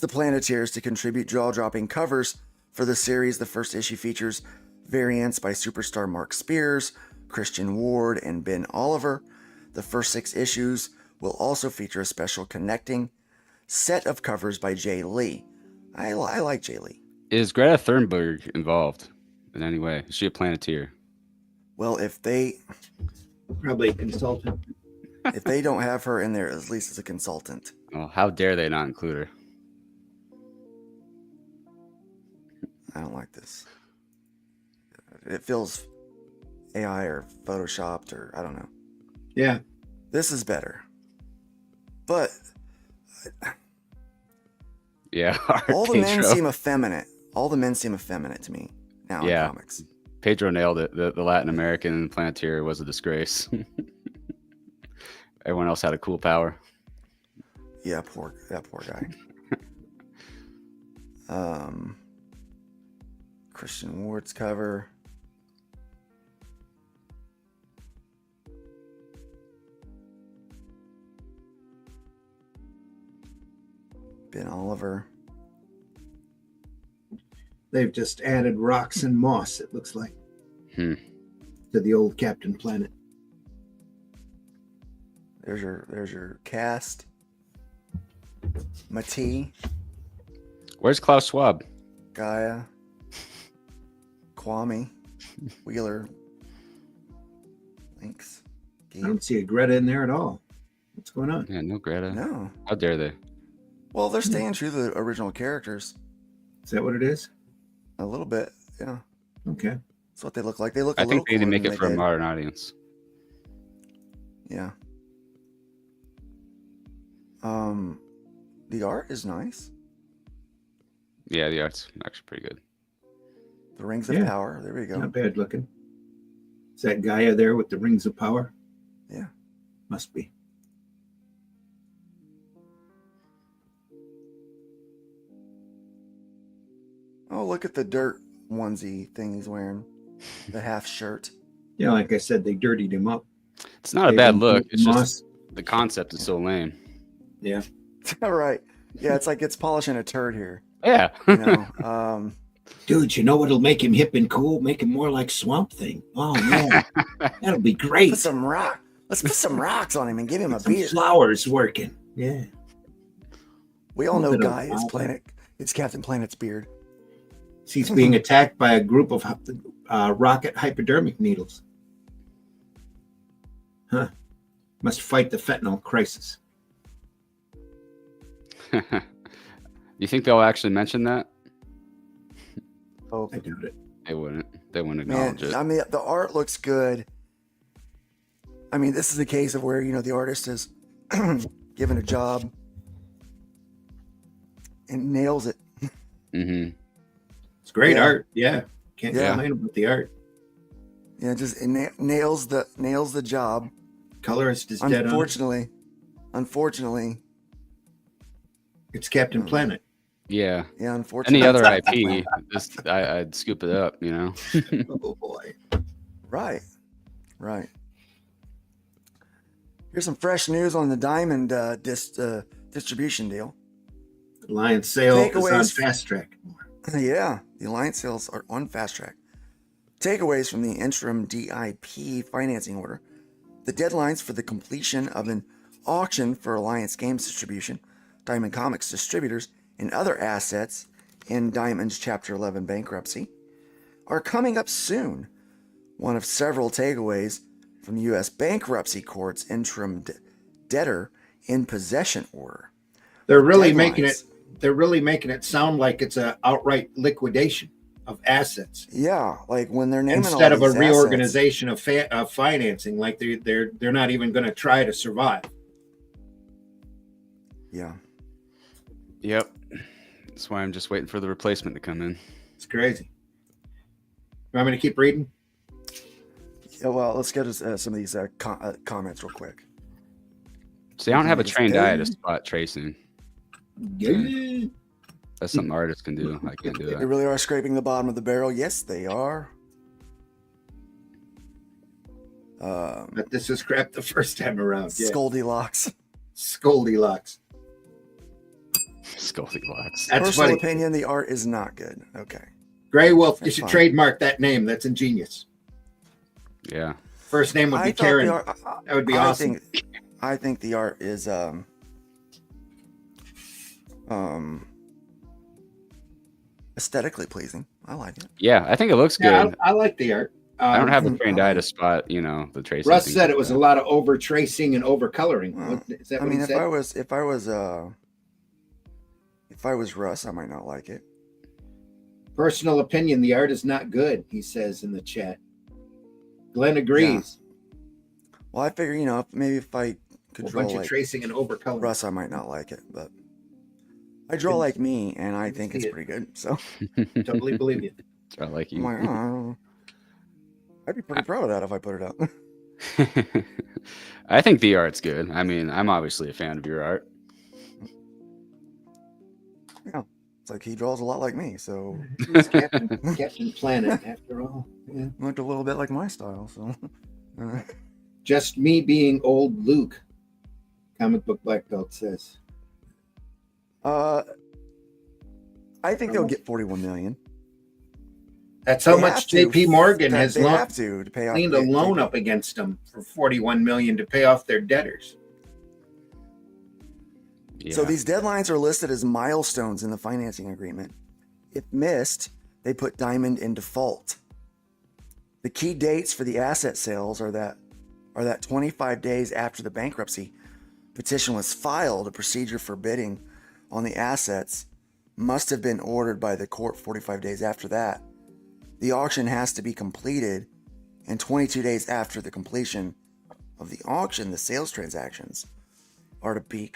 Planeteers to contribute jaw-dropping covers for the series. The first issue features variants by superstar Mark Spears, Christian Ward, and Ben Oliver. The first 6 issues will also feature a special connecting set of covers by Jay Lee. I like Jay Lee. Is Greta Thunberg involved in any way? Is she a Planeteer? Well, if they... Probably a consultant. If they don't have her in there, at least as a consultant. Well, how dare they not include her? I don't like this. It feels AI or photoshopped or I don't know. Yeah. This is better. But yeah, all the men seem effeminate. All the men seem effeminate to me now in comics. Pedro nailed it. The Latin American Planeteer was a disgrace. Everyone else had a cool power. Yeah, that poor guy. Christian Ward's cover. Ben Oliver. They've just added rocks and moss, it looks like, to the old Captain Planet. There's your cast. Matee. Where's Klaus Schwab? Gaia. Kwame. Wheeler. Links. I don't see a Greta in there at all. What's going on? Yeah, no Greta. No. How dare they? Well, they're staying true to the original characters. Is that what it is? A little bit, yeah. Okay. That's what they look like. They look. I think they need to make it for a modern audience. Yeah. The art is nice. Yeah, the art's actually pretty good. The Rings of Power. There we go. Not bad looking. Is that Gaia there with the Rings of Power? Yeah. Must be. Oh, look at the dirt onesie thing he's wearing. the half shirt. Yeah, like I said, they dirtied him up. It's not a bad look. It's just the concept is so lame. Yeah. All right. Yeah, it's like it's polishing a turd here. Yeah. You know, dude, you know what'll make him hip and cool? Make him more like Swamp Thing. Oh man, that'll be great. Put some rock. Let's put some rocks on him and give him a beard. Flowers working. Yeah. We all know Guy is It's Captain Planet's beard. He's being attacked by a group of rocket hypodermic needles. Huh. Must fight the fentanyl crisis. You think they'll actually mention that? Oh, I doubt it. They wouldn't. They wouldn't acknowledge it. I mean, the art looks good. I mean, this is a case of where, you know, the artist is given a job and nails it. Mm-hmm. It's great art. Yeah. Can't complain about the art. Yeah, just nails the job. Colorist is dead on. Unfortunately, it's Captain Planet. Yeah. Yeah, unfortunately. Any other IP, I'd scoop it up, you know? Oh, boy. Right. Here's some fresh news on the Diamond distribution deal. The Alliance sale is on fast track. Yeah, the Alliance sales are on fast track. Takeaways from the interim DIP financing order. The deadlines for the completion of an auction for Alliance Games distribution, Diamond Comics distributors, and other assets in Diamond's Chapter 11 bankruptcy are coming up soon. One of several takeaways from the U.S. Bankruptcy Court's interim debtor in possession order. They're really making it sound like it's an outright liquidation of assets. Yeah, like when they're naming instead all of a these reorganization of financing, like they're not even going to try to survive. Yeah. Yep. That's why I'm just waiting for the replacement to come in. It's crazy. You want me to keep reading? Yeah, well, let's get some of these comments real quick. See, I don't have a trained eye to spot tracing. Yeah. That's something artists can do. I can't do that. They really are scraping the bottom of the barrel. Yes, they are. But this was crap the first time around. Yeah. Goldilocks. Goldilocks. That's Personal funny. opinion, the art is not good. Okay. Gray Wolf, you That's should fine. trademark that name. That's ingenious. Yeah. First name would be Karen. That would be awesome. I think the art is aesthetically pleasing. I like it. Yeah, I think it looks Yeah, good. I like the art. I don't have a trained eye to spot, you know, the tracing. Russ said it was a lot of over tracing and over coloring. Is that I what mean, he if said? I was Russ, I might not like it. Personal opinion, the art is not good, he says in the chat. Glenn agrees. Well, I figure, you know, maybe if I could A draw bunch like of tracing and over coloring. Russ, I might not like it, but I draw like me, and I think it's pretty good. So totally believe you. I like you. I'm like, oh, I'd be pretty proud of that if I put it out. I think the art's good. I mean, I'm obviously a fan of your art. Yeah, it's like he draws a lot like me, so He's Captain Planet, after all. Yeah. looked a little bit like my style. So Just me being old Luke. Comic Book Black Belt says. I think they'll get 41 million. That's how They much have to. JP Morgan has They have to pay off. cleaned a loan up against them for 41 million to pay off their debtors. Yeah. So these deadlines are listed as milestones in the financing agreement. If missed, they put Diamond in default. The key dates for the asset sales are that 25 days after the bankruptcy petition was filed, a procedure for bidding on the assets must have been ordered by the court 45 days after that. The auction has to be completed, and 22 days after the completion of the auction, the sales transactions are to be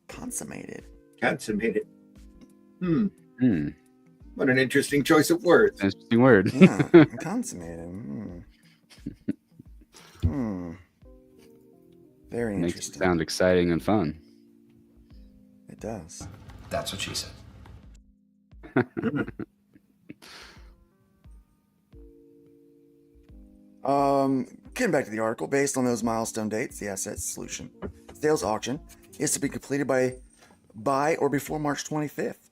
consummated. Consummated. What an interesting choice of words. Interesting word. Yeah, consummated. Very Makes interesting. it sound exciting and fun. It does. That's what she said. Getting back to the article, based on those milestone dates, the asset solution sales auction is to be completed by or before March 25th.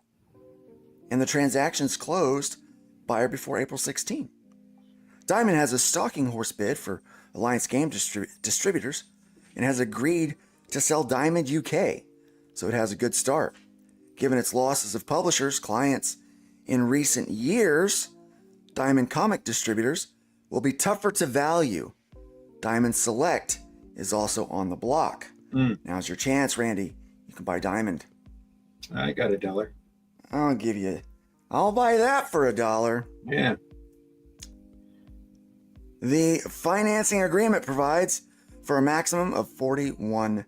And the transactions closed by or before April 16th. Diamond has a stalking horse bid for Alliance Game Distributors and has agreed to sell Diamond UK, so it has a good start. Given its losses of publishers, clients in recent years, Diamond Comic Distributors will be tougher to value. Diamond Select is also on the block. Now's your chance, Randy. You can buy Diamond. I got $1. I'll buy that for $1. Yeah. The financing agreement provides for a maximum of 41.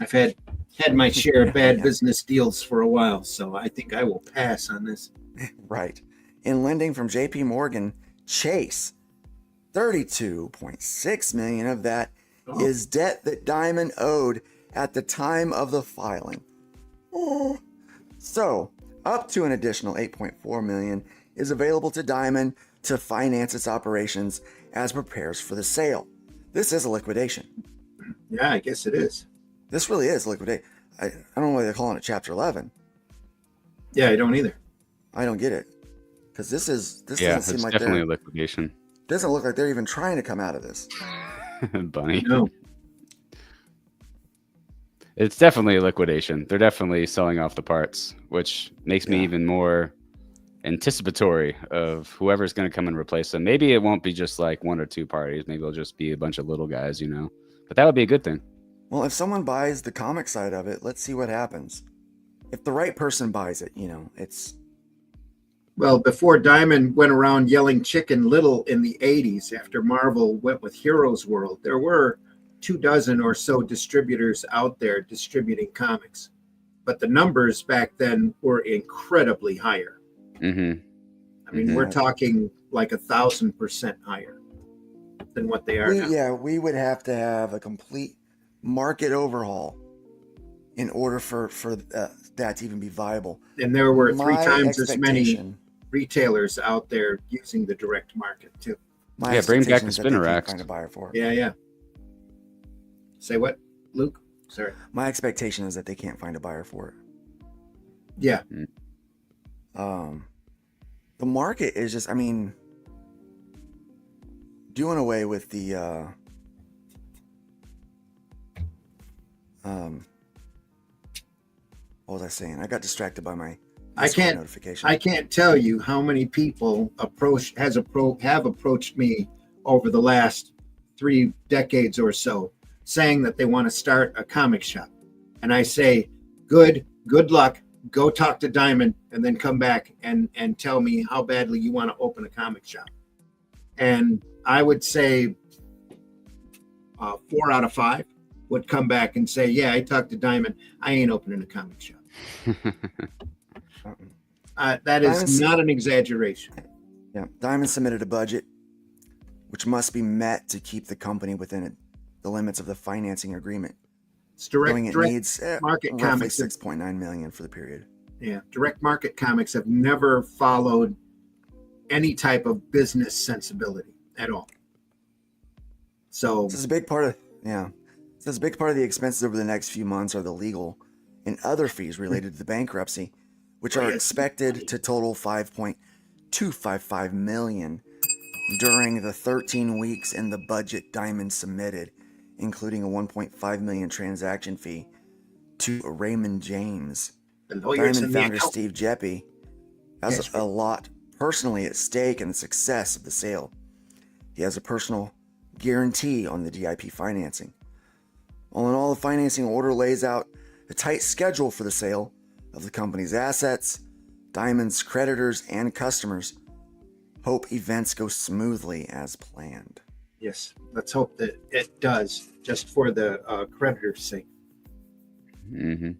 I've had my share of bad business deals for a while, so I think I will pass on this. Right. In lending from JP Morgan Chase, $32.6 million of that is debt that Diamond owed at the time of the filing. So, up to an additional $8.4 million is available to Diamond to finance its operations as it prepares for the sale. This is a liquidation. Yeah, I guess it is. This really is liquidation. I don't know why they're calling it Chapter 11. Yeah, I don't either. I don't get it. Because this doesn't seem like definitely a liquidation. Doesn't look like they're even trying to come out of this. Bunny. No. It's definitely a liquidation. They're definitely selling off the parts, which makes me even more anticipatory of whoever's going to come and replace them. Maybe it won't be just like one or two parties. Maybe it'll just be a bunch of little guys, But that would be a good thing. Well, if someone buys the comic side of it, let's see what happens. If the right person buys it, it's... Well, before Diamond went around yelling Chicken Little in the 80s, after Marvel went with Heroes World, there were 24 or so distributors out there distributing comics. But the numbers back then were incredibly higher. Mm-hmm. I mean, we're talking like 1,000% higher than what they are now. Yeah, we would have to have a complete market overhaul in order for that to even be viable. And there were three My times as many expectation- retailers out there using the direct market too. My Yeah, bring back expectation the is that they spinner can't racks. find a buyer for it. Yeah. Say what, Luke? Sorry. My expectation is that they can't find a buyer for it. Yeah. The market is just, doing away with the what was I saying? I got distracted by my Discord notification. I can't tell you how many people have approached me over the last 3 decades or so, saying that they want to start a comic shop, and I say, good luck. Go talk to Diamond, and then come back and tell me how badly you want to open a comic shop. And I would say 4 out of 5 would come back and say, yeah, I talked to Diamond. I ain't opening a comic shop. That is not an exaggeration. Yeah, Diamond submitted a budget which must be met to keep the company within the limits of the financing agreement. It's direct needs market roughly comics. $6.9 million for the period. Yeah, direct market comics have never followed any type of business sensibility at all. So this is a big part of the expenses over the next few months are the legal and other fees related to the bankruptcy, which are expected to total $5.255 million during the 13 weeks in the budget Diamond submitted, including a $1.5 million transaction fee to Raymond James. Diamond founder Steve Jeppe has a lot personally at stake in the success of the sale. He has a personal guarantee on the DIP financing. All in all, the financing order lays out a tight schedule for the sale of the company's assets. Diamond's creditors and customers hope events go smoothly as planned. yes, let's hope that it does, just for the creditors' sake. Mm-hmm.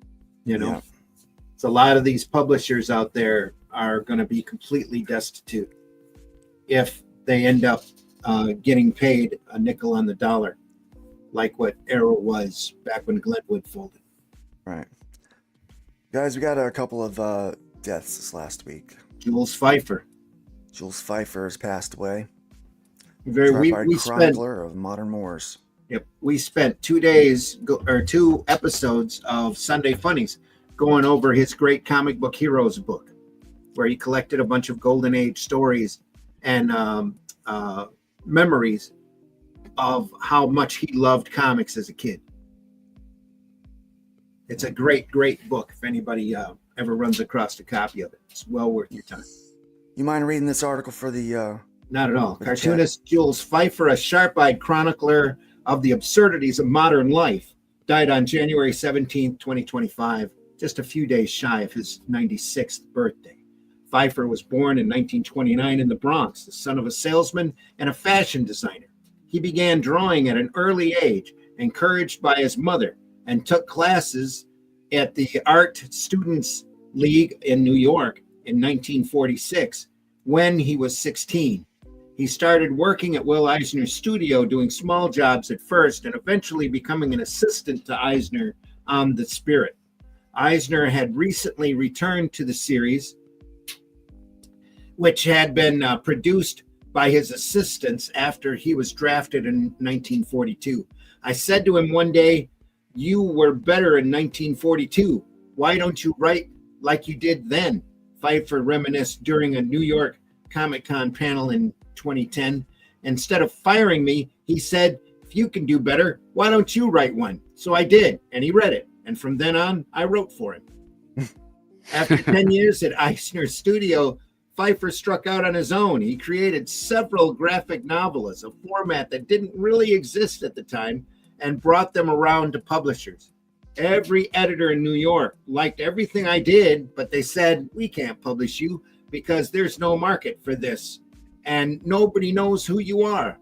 So a lot of these publishers out there are going to be completely destitute if they end up getting paid a nickel on the dollar, like what Arrow was back when Glenwood folded. Right. Guys, we got a couple of deaths this last week. Jules Pfeiffer has passed away. We spent chronicler of modern Moors. Yep, we spent 2 2 episodes of Sunday Funnies going over his great comic book heroes book, where he collected a bunch of golden age stories and memories of how much he loved comics as a kid. It's a great book. If anybody ever runs across a copy of it, it's well worth your time. You mind reading this article for the? Not at all. Cartoonist Jules Pfeiffer, a sharp-eyed chronicler of the absurdities of modern life, died on January 17th, 2025, just a few days shy of his 96th birthday. Pfeiffer was born in 1929 in the Bronx, the son of a salesman and a fashion designer. He began drawing at an early age, encouraged by his mother, and took classes at the Art Students League in New York in 1946 when he was 16. He started working at Will Eisner's studio, doing small jobs at first and eventually becoming an assistant to Eisner on The Spirit. Eisner had recently returned to the series, which had been produced by his assistants after he was drafted in 1942. I said to him one day, "You were better in 1942. Why don't you write like you did then?" Pfeiffer reminisced during a New York Comic-Con panel in 2010. Instead of firing me, he said, "If you can do better, why don't you write one?" So I did, and he read it. And from then on, I wrote for him. After 10 years at Eisner's studio, Pfeiffer struck out on his own. He created several graphic novels, a format that didn't really exist at the time, and brought them around to publishers. Every editor in New York liked everything I did, but they said, "We can't publish you because there's no market for this, and nobody knows who you are."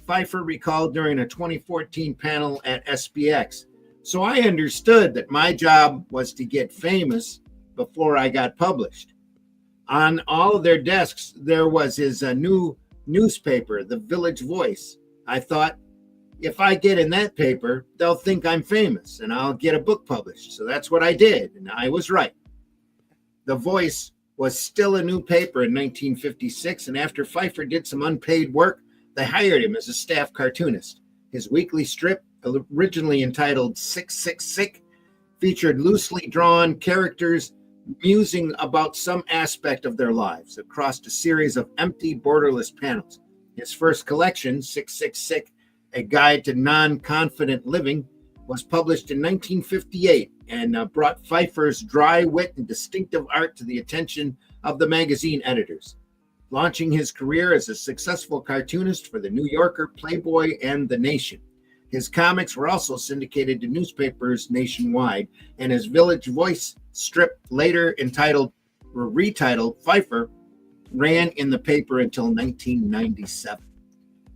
Pfeiffer recalled during a 2014 panel at SPX. So I understood that my job was to get famous before I got published. On all of their desks, there was his new newspaper, The Village Voice. I thought, if I get in that paper, they'll think I'm famous and I'll get a book published. So that's what I did, and I was right. The Voice was still a new paper in 1956, and after Pfeiffer did some unpaid work, they hired him as a staff cartoonist. His weekly strip, originally entitled 666, featured loosely drawn characters musing about some aspect of their lives across a series of empty, borderless panels. His first collection, 666, A Guide to Non-Confident Living, was published in 1958 and brought Pfeiffer's dry wit and distinctive art to the attention of the magazine editors, launching his career as a successful cartoonist for The New Yorker, Playboy, and The Nation. His comics were also syndicated to newspapers nationwide, and his Village Voice strip, later retitled Pfeiffer, ran in the paper until 1997.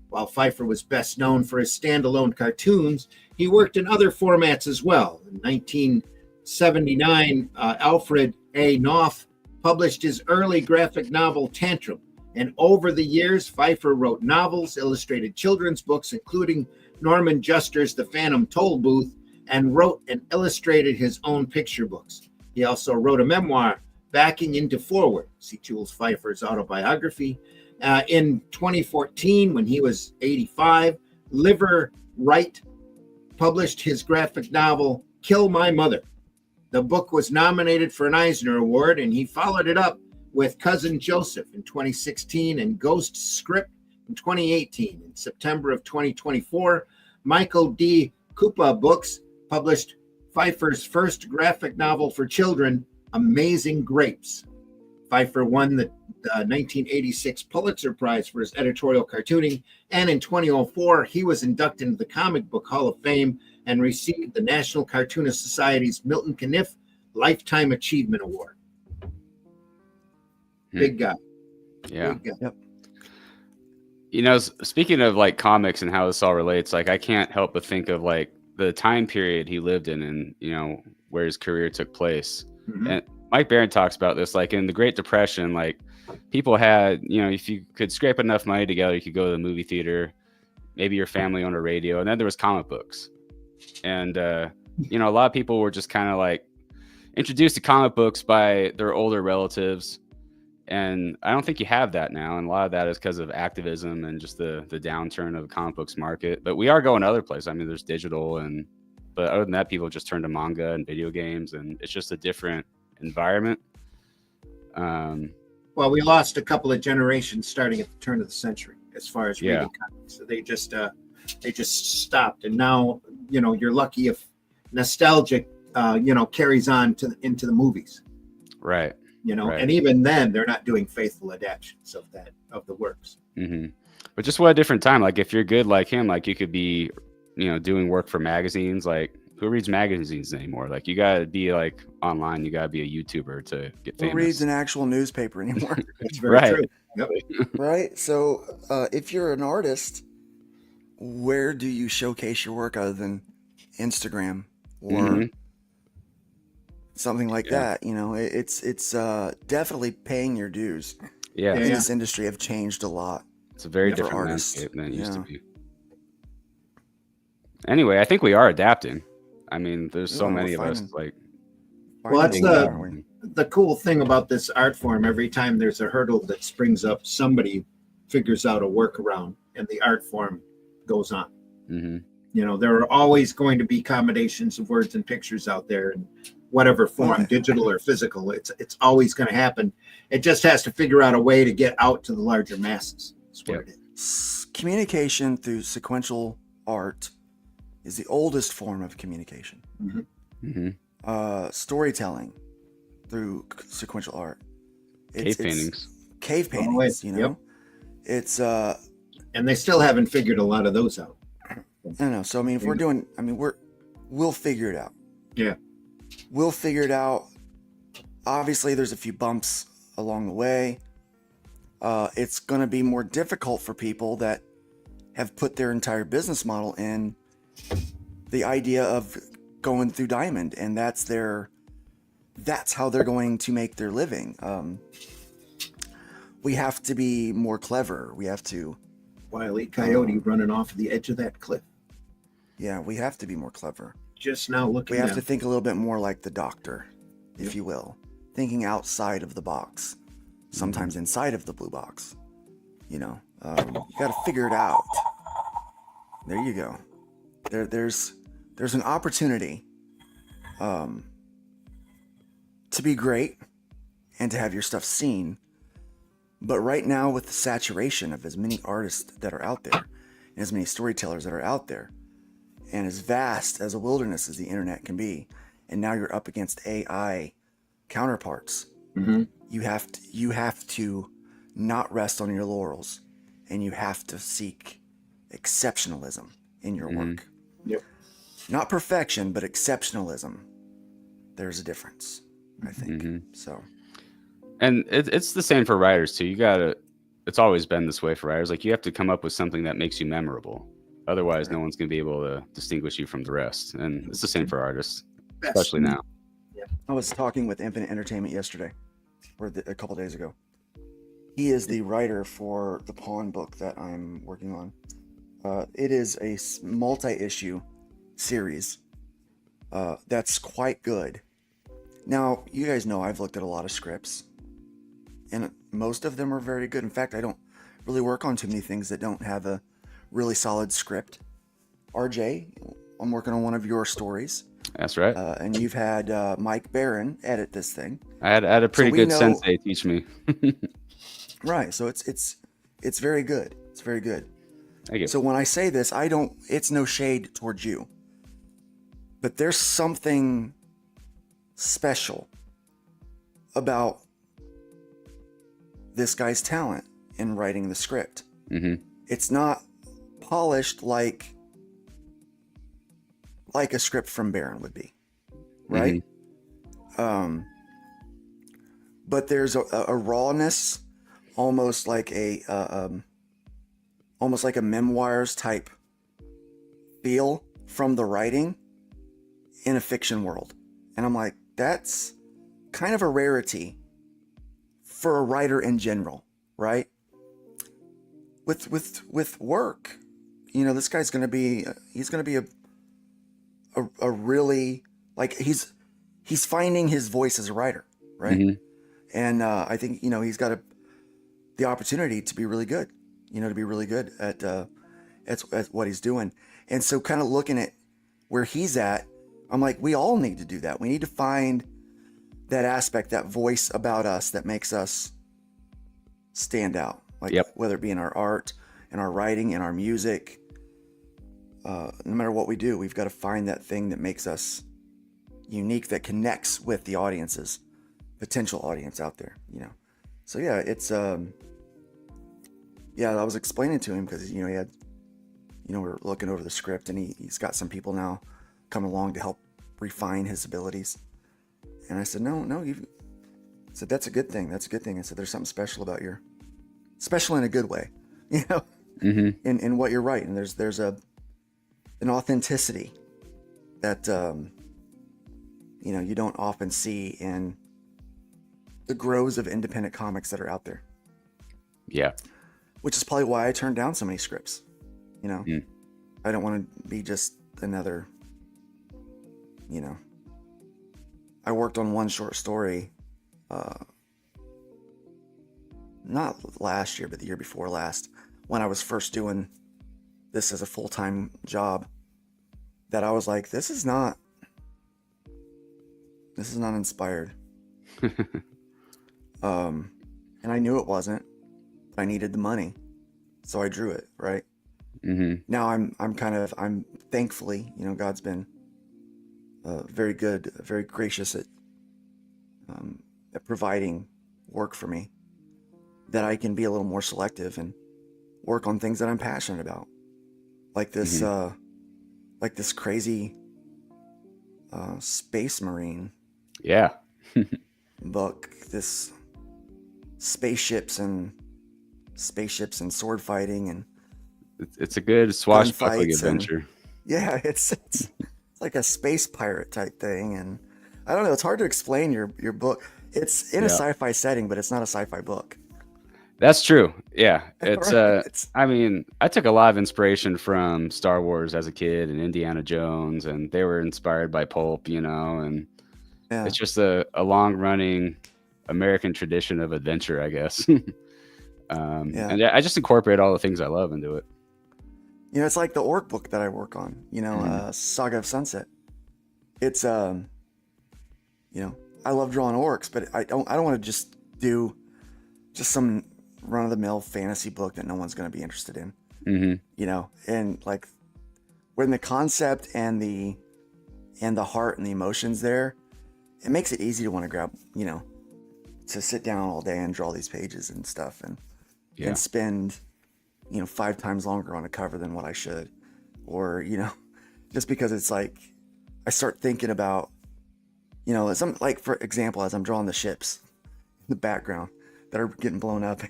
While Pfeiffer was best known for his standalone cartoons, he worked in other formats as well. In 1979, Alfred A. Knopf published his early graphic novel Tantrum, and over the years, Pfeiffer wrote novels, illustrated children's books, including Norman Juster's The Phantom Toll Booth, and wrote and illustrated his own picture books. He also wrote a memoir, Backing Into Forward, see Jules Pfeiffer's autobiography. In 2014, when he was 85, Liver Wright published his graphic novel, Kill My Mother. The book was nominated for an Eisner Award, and he followed it up with Cousin Joseph in 2016 and Ghost Script in 2018. In September of 2024, Michael D. Kupa Books published Pfeiffer's first graphic novel for children, Amazing Grapes. Pfeiffer won the 1986 Pulitzer Prize for his editorial cartooning, and in 2004, he was inducted into the Comic Book Hall of Fame and received the National Cartoonist Society's Milton Caniff Lifetime Achievement Award. Big guy. Yeah. Big guy. Yep. You know, speaking of like comics and how this all relates, like I can't help but think of like the time period he lived in and, you know, where his career took place. Mm-hmm. And Mike Barron talks about this, like in the Great Depression, like people had, you know, if you could scrape enough money together, you could go to the movie theater, maybe your family owned a radio, and then there was comic books. And, you know, a lot of people were just kind of like introduced to comic books by their older relatives. And I don't think you have that now. And a lot of that is because of activism and just the downturn of the comic books market. But we are going other places. I mean, there's digital, but other than that, people just turn to manga and video games, and it's just a different environment. Well, we lost a couple of generations starting at the turn of the century as far as reading comics. So they just stopped, and now you're lucky if nostalgic carries on into the movies, right? Right. And even then they're not doing faithful adaptations of the works. Mm-hmm. But just what a different time. Like if you're good like him, like you could be doing work for magazines. Like who reads magazines anymore? Like you gotta be like online, you gotta be a YouTuber to get famous. Who reads an actual newspaper anymore? That's very true. Yep. Right. So if you're an artist, where do you showcase your work other than Instagram or something like that? It's definitely paying your dues. Yeah. In this industry have changed a lot. It's a very different landscape than it used to be. Anyway, I think we are adapting. I mean, there's so many of us like. Well, that's the cool thing about this art form. Every time there's a hurdle that springs up, somebody figures out a workaround, and the art form goes on. Mm-hmm. There are always going to be combinations of words and pictures out there in whatever form, digital or physical. It's always going to happen. It just has to figure out a way to get out to the larger masses. That's what it is. Communication through sequential art is the oldest form of communication. Storytelling through sequential art. Cave paintings. It's and they still haven't figured a lot of those out. I know. So I mean, if we're doing, we'll figure it out. Yeah, we'll figure it out. Obviously, there's a few bumps along the way. It's going to be more difficult for people that have put their entire business model in the idea of going through Diamond, and that's how they're going to make their living. We have to be more clever. We have to. Wile E. Coyote running off the edge of that cliff. Yeah, we have to be more clever. Just now looking. We have to think a little bit more like the Doctor, if you will, thinking outside of the box, sometimes inside of the blue box. You got to figure it out. There you go. There's an opportunity to be great and to have your stuff seen. But right now, with the saturation of as many artists that are out there and as many storytellers that are out there, and as vast as a wilderness as the internet can be, and now you're up against AI counterparts, you have to not rest on your laurels, and you have to seek exceptionalism in your work. Yep. Not perfection, but exceptionalism. There's a difference, I think. So. And it's the same for writers too. It's always been this way for writers. Like you have to come up with something that makes you memorable. Otherwise, no one's going to be able to distinguish you from the rest. And it's the same for artists, especially now. Yeah. I was talking with Infinite Entertainment yesterday, or a couple days ago. He is the writer for the Pawn book that I'm working on. It is a multi-issue series that's quite good. Now, you guys know I've looked at a lot of scripts, and most of them are very good. In fact, I don't really work on too many things that don't have a really solid script. RJ, I'm working on one of your stories. That's right. And you've had Mike Barron edit this thing. I had a pretty good sensei teach me. Right. So it's very good. It's very good. Thank you. So when I say this, it's no shade towards you, but there's something special about this guy's talent in writing the script. It's not polished like a script from Barron would be, right? But there's a rawness, almost like a memoirs type feel from the writing in a fiction world. And I'm like, that's kind of a rarity for a writer in general, right? With work, this guy's going to be a really, like, he's finding his voice as a writer, right? And I think he's got a the opportunity to be really good, to be really good at what he's doing. And so kind of looking at where he's at, I'm like, we all need to do that. We need to find that aspect, that voice about us that makes us stand out. Like whether it be in our art, in our writing, in our music, no matter what we do, we've got to find that thing that makes us unique, that connects with the audiences, potential audience out there, So yeah, it's I was explaining to him because he had, we're looking over the script, and he's got some people now coming along to help refine his abilities. And I said, no, I said, that's a good thing. That's a good thing. I said, there's something special about special in a good way, in what you're writing. There's an authenticity that, you don't often see in the groves of independent comics that are out there. Yeah. Which is probably why I turned down so many scripts. I don't want to be just another, I worked on one short story, not last year, but the year before last, when I was first doing this as a full-time job, that I was like, this is not inspired. And I knew it wasn't, but I needed the money. So I drew it, right? Now I'm thankfully, God's been very good, very gracious at providing work for me, that I can be a little more selective and work on things that I'm passionate about. Like this, crazy Space Marine. Yeah. Book, this spaceships and sword fighting, and it's a good swashbuckling adventure. It's like a space pirate type thing, and I don't know, it's hard to explain your book. It's in a sci-fi setting, but it's not a sci-fi book. That's true. Yeah. It's I mean, I took a lot of inspiration from Star Wars as a kid and Indiana Jones, and they were inspired by pulp, and it's just a long running American tradition of adventure, I guess. And I just incorporate all the things I love into it. It's like the orc book that I work on, Saga of Sunset. It's, I love drawing orcs, but I don't want to just do some run-of-the-mill fantasy book that no one's going to be interested in. And like when the concept and the heart and the emotions there, it makes it easy to want to grab, to sit down all day and draw these pages and stuff, and spend 5 times longer on a cover than what I should, or just because it's like I start thinking about, some, like, for example, as I'm drawing the ships in the background that are getting blown up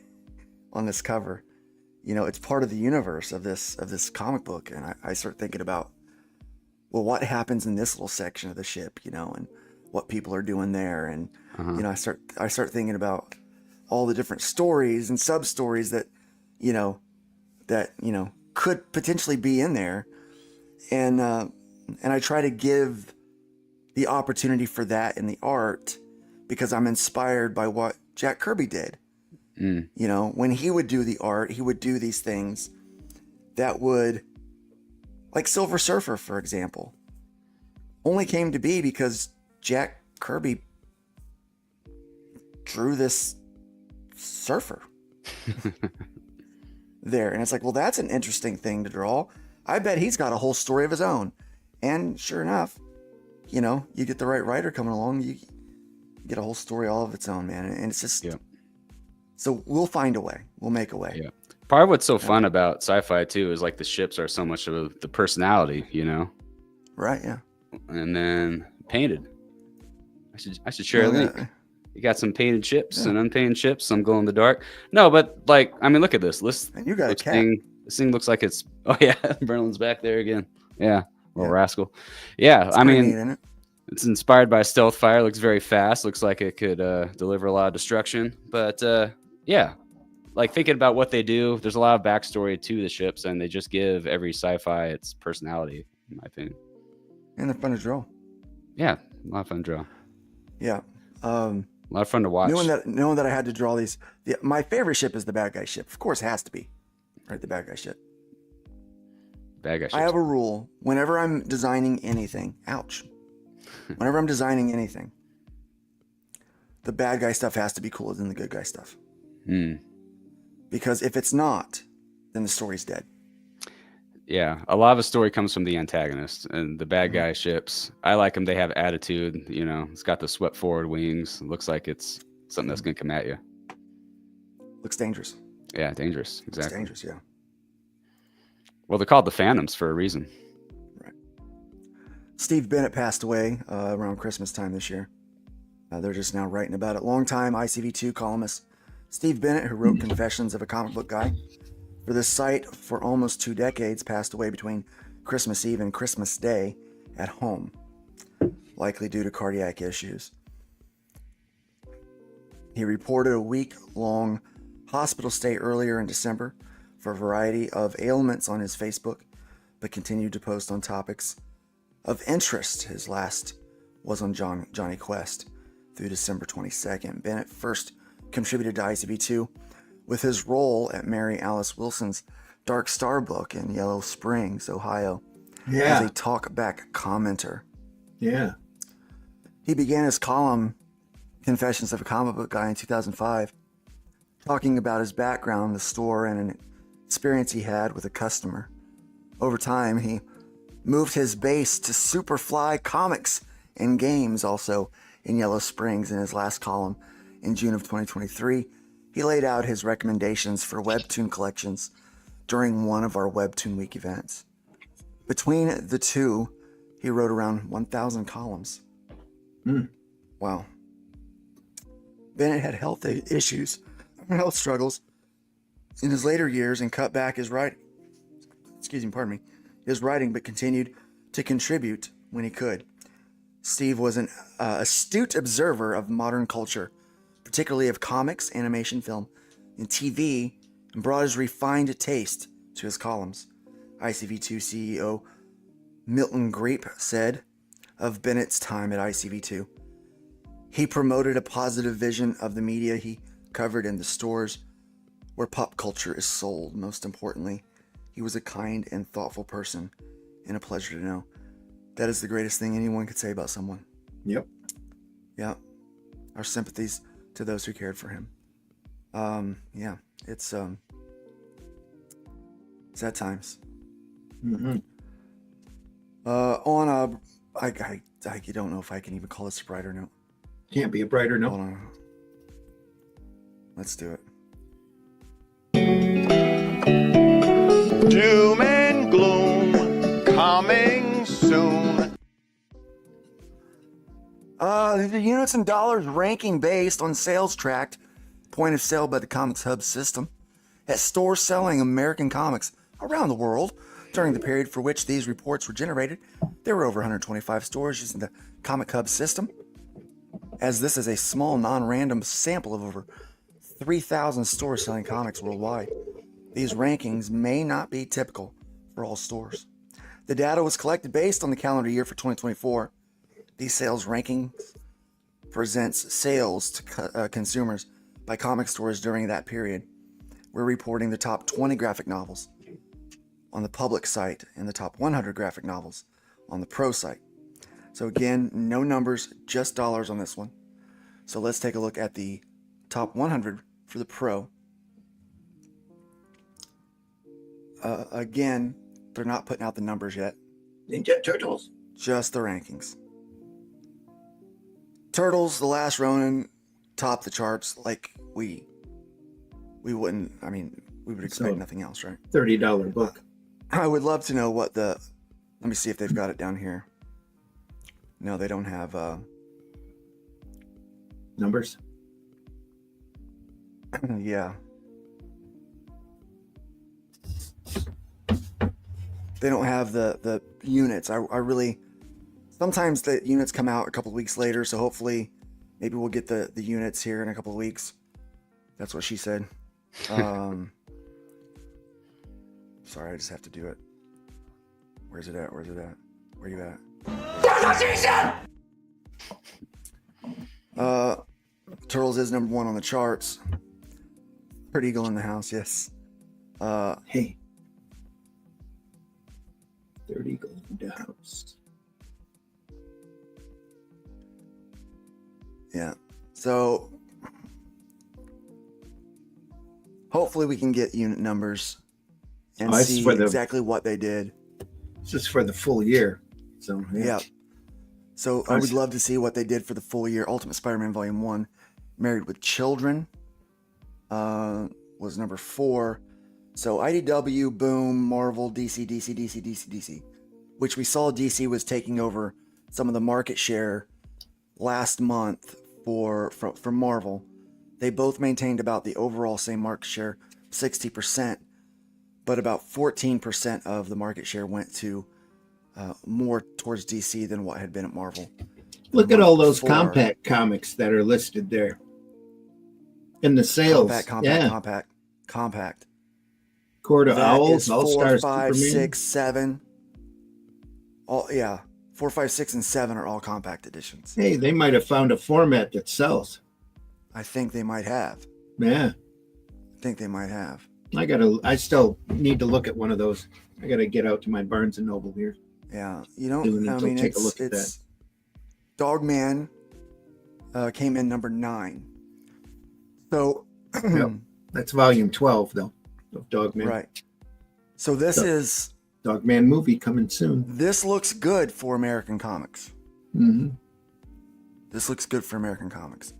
on this cover, it's part of the universe of this comic book, and I start thinking about, well, what happens in this little section of the ship, and what people are doing there, and I start thinking about all the different stories and sub stories that could potentially be in there, and I try to give the opportunity for that in the art, because I'm inspired by what Jack Kirby did. When he would do the art, he would do these things that would, like Silver Surfer, for example, only came to be because Jack Kirby drew this surfer there. And it's like, well, that's an interesting thing to draw. I bet he's got a whole story of his own. And sure enough, you get the right writer coming along, you get a whole story all of its own, man. And it's just, so we'll find a way. We'll make a way. Yeah. Part of what's so fun about sci-fi too is like the ships are so much of the personality, Right. Yeah. And then painted. I should share a link. You got some painted ships and unpainted ships, some glow in the dark. No, but like, I mean, look at this. And you got a cat. This thing looks like it's, oh yeah, Berlin's back there again. Yeah, little rascal. Yeah, I mean, neat, it's inspired by stealth fire. Looks very fast. Looks like it could deliver a lot of destruction. But yeah, like thinking about what they do, there's a lot of backstory to the ships, and they just give every sci-fi its personality, in my opinion. And they're fun to draw. Yeah, a lot of fun to draw. Yeah. A lot of fun to watch. Knowing that I had to draw these. My favorite ship is the bad guy ship. Of course, it has to be. Right, the bad guy ship. Bad guy ship. I have a rule. Whenever I'm designing anything, whenever I'm designing anything, the bad guy stuff has to be cooler than the good guy stuff. Because if it's not, then the story's dead. Yeah, a lot of the story comes from the antagonist, and the bad guy ships. I like them. They have attitude. You know, it's got the swept forward wings. It looks like it's something that's gonna come at you. Looks dangerous. Yeah, dangerous. Exactly. Looks dangerous. Yeah. Well, they're called the Phantoms for a reason. Right. Steve Bennett passed away around Christmas time this year. They're just now writing about it. Longtime ICV2 columnist Steve Bennett, who wrote Confessions of a Comic Book Guy for this site for almost 2 decades, passed away between Christmas Eve and Christmas Day at home, likely due to cardiac issues. He reported a week-long hospital stay earlier in December for a variety of ailments on his Facebook, but continued to post on topics of interest. His last was on Johnny Quest through December 22nd. Bennett first contributed to ICV2 with his role at Mary Alice Wilson's Dark Star book in Yellow Springs, Ohio, as a talkback commenter. Yeah. He began his column, Confessions of a Comic Book Guy, in 2005, talking about his background, the store, and an experience he had with a customer. Over time, he moved his base to Superfly Comics and Games, also in Yellow Springs. In his last column in June of 2023, he laid out his recommendations for webtoon collections during one of our Webtoon Week events. Between the two, he wrote around 1,000 columns. Wow. Bennett had health issues, health struggles in his later years and cut back his writing. His writing, but continued to contribute when he could. Steve was an astute observer of modern culture, particularly of comics, animation, film, and TV, and brought his refined taste to his columns. ICV2 CEO Milton Grape said of Bennett's time at ICV2, he promoted a positive vision of the media he covered in the stores where pop culture is sold. Most importantly, he was a kind and thoughtful person, and a pleasure to know. That is the greatest thing anyone could say about someone. Yep. Yeah. Our sympathies to those who cared for him. Yeah, it's sad times. I don't know if I can even call this a brighter note. Can't be a brighter note. Hold on. Let's do it. Doom and gloom coming soon. The units and dollars ranking based on sales tracked point of sale by the Comics Hub system at stores selling American comics around the world. During the period for which these reports were generated, there were over 125 stores using the Comic Hub system. As this is a small, non-random sample of over 3,000 stores selling comics worldwide, these rankings may not be typical for all stores. The data was collected based on the calendar year for 2024. These sales rankings presents sales to consumers by comic stores during that period. We're reporting the top 20 graphic novels on the public site and the top 100 graphic novels on the pro site. So again, no numbers, just dollars on this one. So let's take a look at the top 100 for the pro. Again, they're not putting out the numbers yet. Ninja Turtles. Just the rankings. Turtles, The Last Ronin, top the charts like we wouldn't, we would expect nothing else, right? $30 book. I would love to know what let me see if they've got it down here. No, they don't have numbers. Yeah. They don't have the units. I really, sometimes the units come out a couple of weeks later, so hopefully maybe we'll get the units here in a couple of weeks. That's what she said. Sorry, I just have to do it. Where's it at? Where you at? That's what she said! Turtles is number 1 on the charts. Pretty Eagle in the house, yes. Hey. Third Eagle in the house. Yeah. So hopefully we can get unit numbers and see exactly what they did. This is for the full year. So yeah. So I would love to see what they did for the full year. Ultimate Spider-Man Volume 1, Married with Children, was number 4. So IDW, Boom, Marvel, DC, which we saw DC was taking over some of the market share last month from Marvel. They both maintained about the overall same market share, 60%, but about 14% of the market share went to more towards DC than what had been at Marvel. Look at all those compact comics that are listed there. In the sales. Compact. Court of Owls, All 4, Stars, 5, Superman. 6, 7. 4, 5, 6, and 7 are all compact editions. Hey, they might have found a format that sells. I think they might have. Yeah. I think they might have. I still need to look at one of those. I gotta get out to my Barnes and Noble here. Yeah. Take a look at that. Dogman came in number 9. So yep. That's volume 12 though of Dogman. Right. So this is Dogman movie coming soon. This looks good for American comics. Mm-hmm. This looks good for American comics.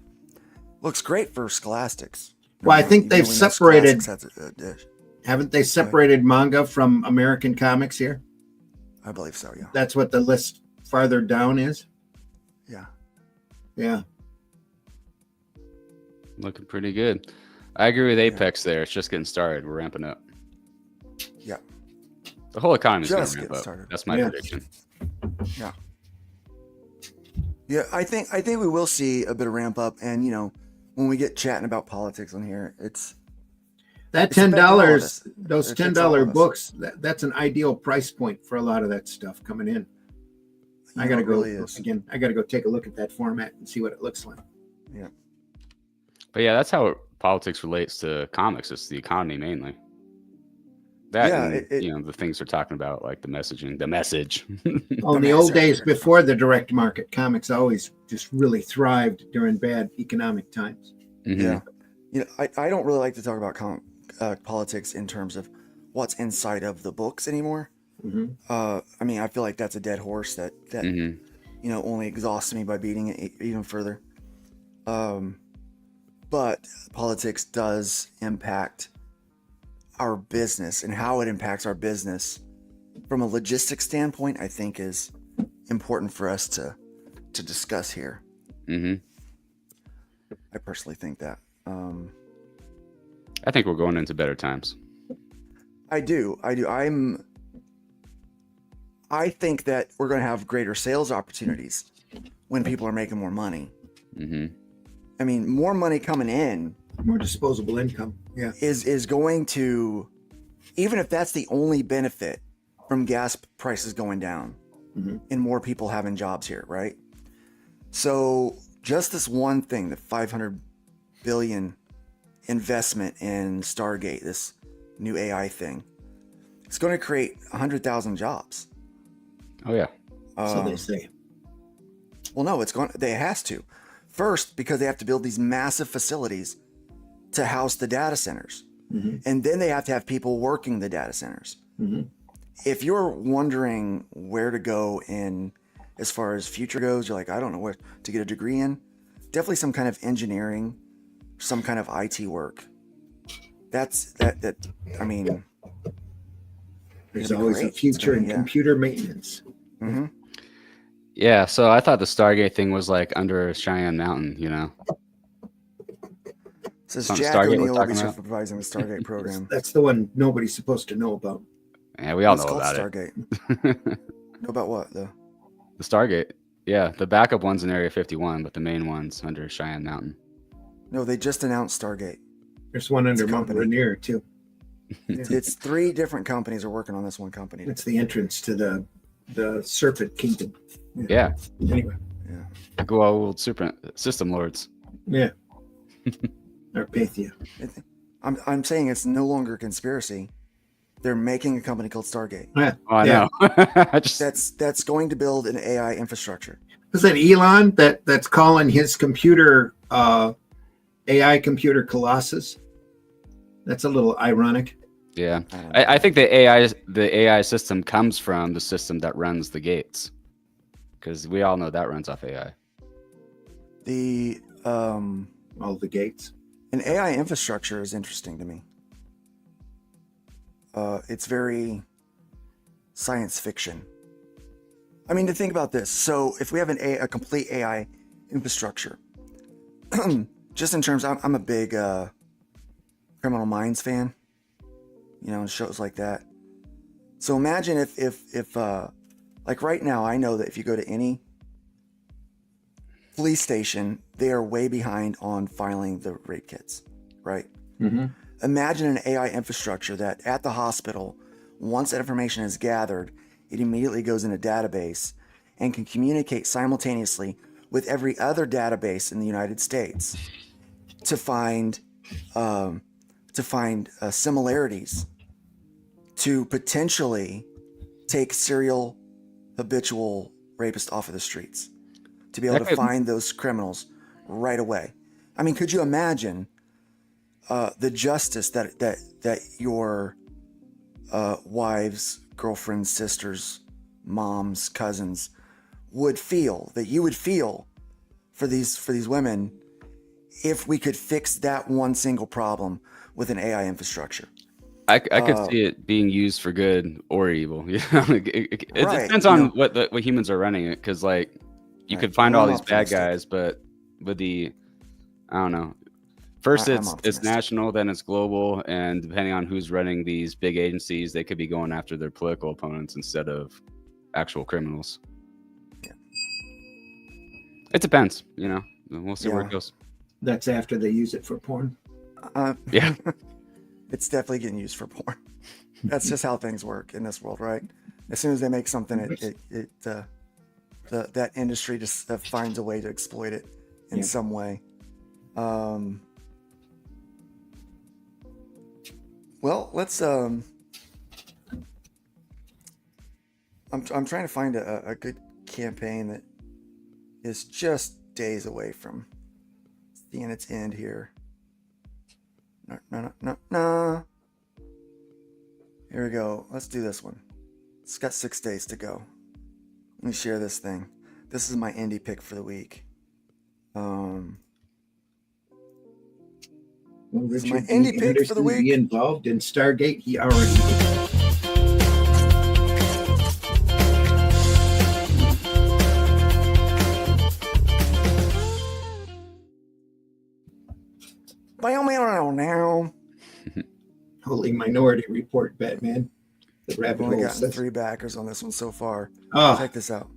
Looks great for Scholastics. Well, I think they've separated. Haven't they separated manga from American comics here? I believe so, yeah. That's what the list farther down is? Yeah. Yeah. Looking pretty good. I agree with Apex there. It's just getting started. We're ramping up. Yeah. The whole economy is going Just to ramp getting up. started. That's my prediction. Yeah. Yeah, I think we will see a bit of ramp up, and when we get chatting about politics on here, it's $10. Those $10 books. That's an ideal price point for a lot of that stuff coming in. I gotta go again. I gotta go take a look at that format and see what it looks like. Yeah. But yeah, that's how politics relates to comics. It's the economy mainly. That and the things they're talking about, like the messaging, the message. In the old days before the direct market, comics always just really thrived during bad economic times. Mm-hmm. Yeah. I don't really like to talk about politics in terms of what's inside of the books anymore. Mm-hmm. I feel like that's a dead horse that only exhausts me by beating it even further. But politics does impact our business, and how it impacts our business from a logistics standpoint, I think is important for us to discuss here. Mm-hmm. I personally think that. I think we're going into better times. I do. I think that we're going to have greater sales opportunities when people are making more money. Mm-hmm. More money coming in, more disposable income, is going to, even if that's the only benefit from gas prices going down, and more people having jobs here, right? So just this one thing, the $500 billion investment in Stargate, this new AI thing, it's going to create 100,000 jobs. Oh yeah. So they say. Well, no, it has to. First, because they have to build these massive facilities to house the data centers. And then they have to have people working the data centers. If you're wondering where to go in as far as future goes, you're like, I don't know where to get a degree in. Definitely some kind of engineering, some kind of IT work. There's always a future in computer maintenance. Yeah, so I thought the Stargate thing was like under Cheyenne Mountain, Says Jack O'Neill will be supervising the Stargate program. That's the one nobody's supposed to know about. Yeah, we all know about Stargate. Know about what though? The Stargate. Yeah, the backup one's in Area 51, but the main one's under Cheyenne Mountain. No, they just announced Stargate. There's one under Mount Rainier too. It's 3 different companies are working on this one company. It's the entrance to the Serpent Kingdom. Yeah. Anyway. Yeah. Go old super system lords. Yeah. Or Pathia. I'm saying it's no longer a conspiracy. They're making a company called Stargate. Yeah. Oh, I know. That's going to build an AI infrastructure. Was that Elon that's calling his computer AI computer Colossus? That's a little ironic. Yeah, I think the AI system comes from the system that runs the gates, because we all know that runs off AI. All the gates. An AI infrastructure is interesting to me. It's very science fiction. I mean, to think about this. So if we have a complete AI infrastructure, just in terms, I'm a big Criminal Minds fan, shows like that. So imagine if like right now, I know that if you go to any police station, they are way behind on filing the rape kits, right? Mm-hmm. Imagine an AI infrastructure that at the hospital, once that information is gathered, it immediately goes in a database and can communicate simultaneously with every other database in the United States to find similarities to potentially take serial habitual rapists off of the streets, to be able to find those criminals right away. I mean, could you imagine the justice that your wives, girlfriends, sisters, moms, cousins would feel, that you would feel for these women, if we could fix that one single problem with an AI infrastructure? I could see it being used for good or evil. It Right, depends on what humans are running it, because like you could find all these bad guys, but with the, I don't know. First, it's national, then it's global, and depending on who's running these big agencies, they could be going after their political opponents instead of actual criminals. Yeah. It depends, We'll see where it goes. That's after they use it for porn. Yeah. It's definitely getting used for porn. That's just how things work in this world, right? As soon as they make something, that industry just finds a way to exploit it in some way. Well, let's. I'm trying to find a good campaign that is just days away from seeing its end here. No. Here we go. Let's do this one. It's got 6 days to go. Let me share this thing. This is my indie pick for the week. Well, this is my Richard indie D. pick for the Anderson week. Be involved in Stargate. He already did. Now. Holy Minority Report, Batman. The I've rabbit only hole gotten says. 3 backers on this one so far. Oh. Check this out.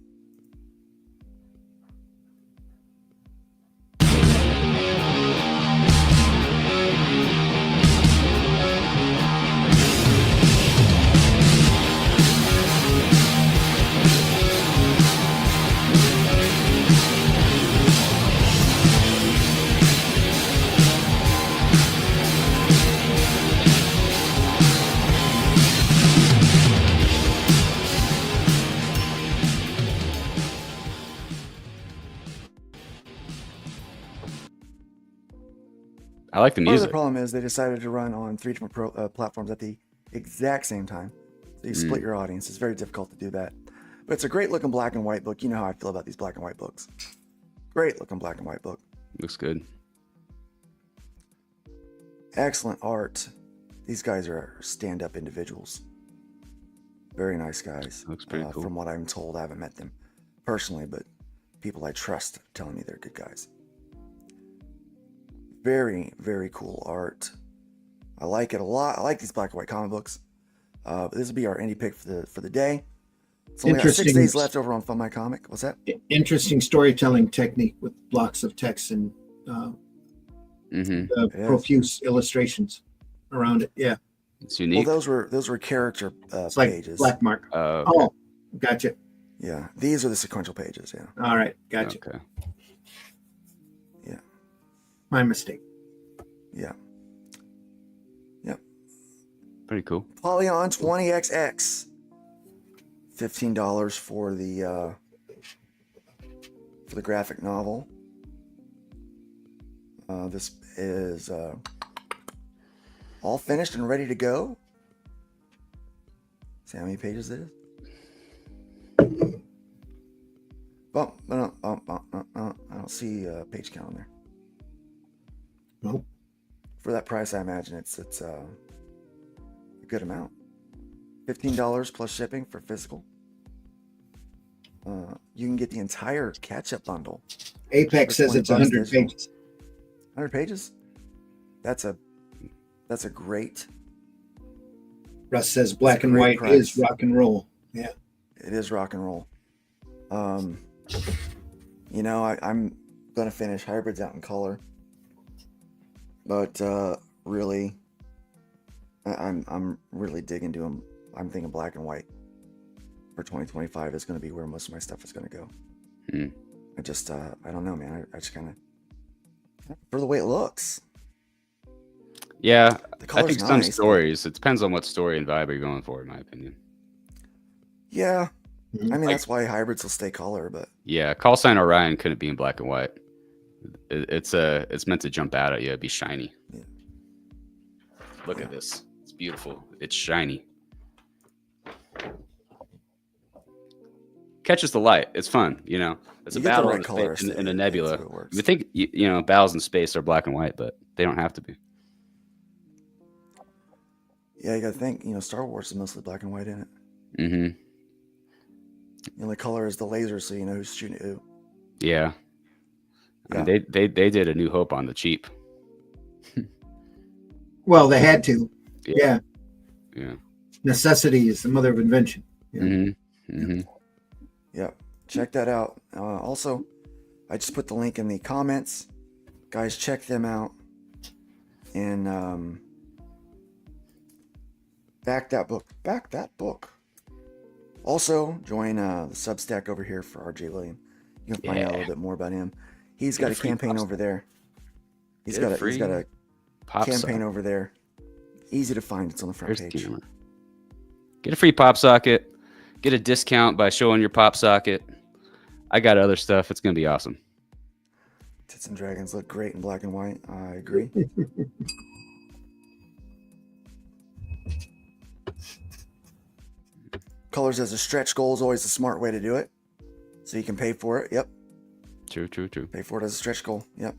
I like the Part of music. the problem is they decided to run on 3 different platforms at the exact same time. So you split your audience. It's very difficult to do that. But it's a great looking black and white book. You know how I feel about these black and white books. Great looking black and white book. Looks good. Excellent art. These guys are stand-up individuals. Very nice guys. Looks pretty cool. From what I'm told, I haven't met them personally, but people I trust telling me they're good guys. Very, very cool art. I like it a lot. I like these black and white comic books. But this will be our indie pick for the day. It's only got 6 days left over on Fun My Comic. What's that? Interesting storytelling technique with blocks of text and profuse illustrations around it. Yeah, it's unique. Well, those were character it's like pages. Black Mark. Okay. Oh, gotcha. Yeah, these are the sequential pages. Yeah. All right, gotcha. Okay. My mistake. Yeah. Yep. Pretty cool. Polyon 20XX. $15 for the graphic novel. This is all finished and ready to go. See how many pages it is? I don't see a page count on there. Nope. For that price, I imagine it's a good amount. $15 plus shipping for physical. You can get the entire catch-up bundle. Apex says it's 100 pages. 100 pages? That's a great. Russ says black and white price. is rock and roll. Yeah. It is rock and roll. You know, I'm gonna finish hybrids out in color, but really, I'm really digging to them. I'm thinking black and white for 2025 is going to be where most of my stuff is going to go. I just I don't know, man. I just kind of for the way it looks. Yeah, the I think nice, some stories. It depends on what story and vibe you're going for, in my opinion. Yeah, I mean that's why hybrids will stay color, but yeah, Call Sign Orion couldn't be in black and white. It's meant to jump out at you. It'd be shiny. Yeah. Look at this. It's beautiful. It's shiny. Catches the light. It's fun, you know. It's a battle in a nebula. You would think you know battles in space are black and white, but they don't have to be. Yeah, you got to think. You know, Star Wars is mostly black and white in it. Mm-hmm. The only color is the laser, so you know who's shooting who. Yeah. I mean, they did A New Hope on the cheap. Well, they had to. Yeah. Necessity is the mother of invention. Yeah. Mm-hmm. Mm-hmm. Yeah. Check that out. Also, I just put the link in the comments. Guys, check them out. And back that book. Back that book. Also, join the Substack over here for RJ William. You can find out a little bit more about him. He's got a campaign over there. He's got a campaign over there. Easy to find. It's on the front page. Get a free pop socket. Get a discount by showing your pop socket. I got other stuff. It's going to be awesome. Tits and Dragons look great in black and white. I agree. Colors as a stretch goal is always a smart way to do it. So you can pay for it. Yep. True. Pay for it as a stretch goal. Yep.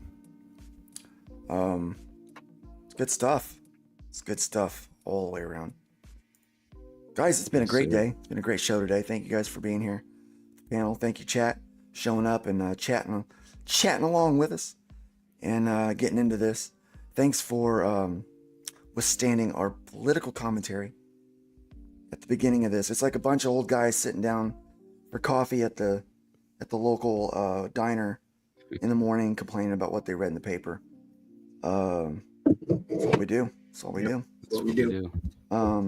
It's good stuff. It's good stuff all the way around. Guys, it's been a great day. It's been a great show today. Thank you guys for being here. Panel, thank you, chat, showing up and chatting along with us and getting into this. Thanks for withstanding our political commentary at the beginning of this. It's like a bunch of old guys sitting down for coffee at the local diner in the morning, complaining about what they read in the paper. That's what we do. That's what we do. That's what we do.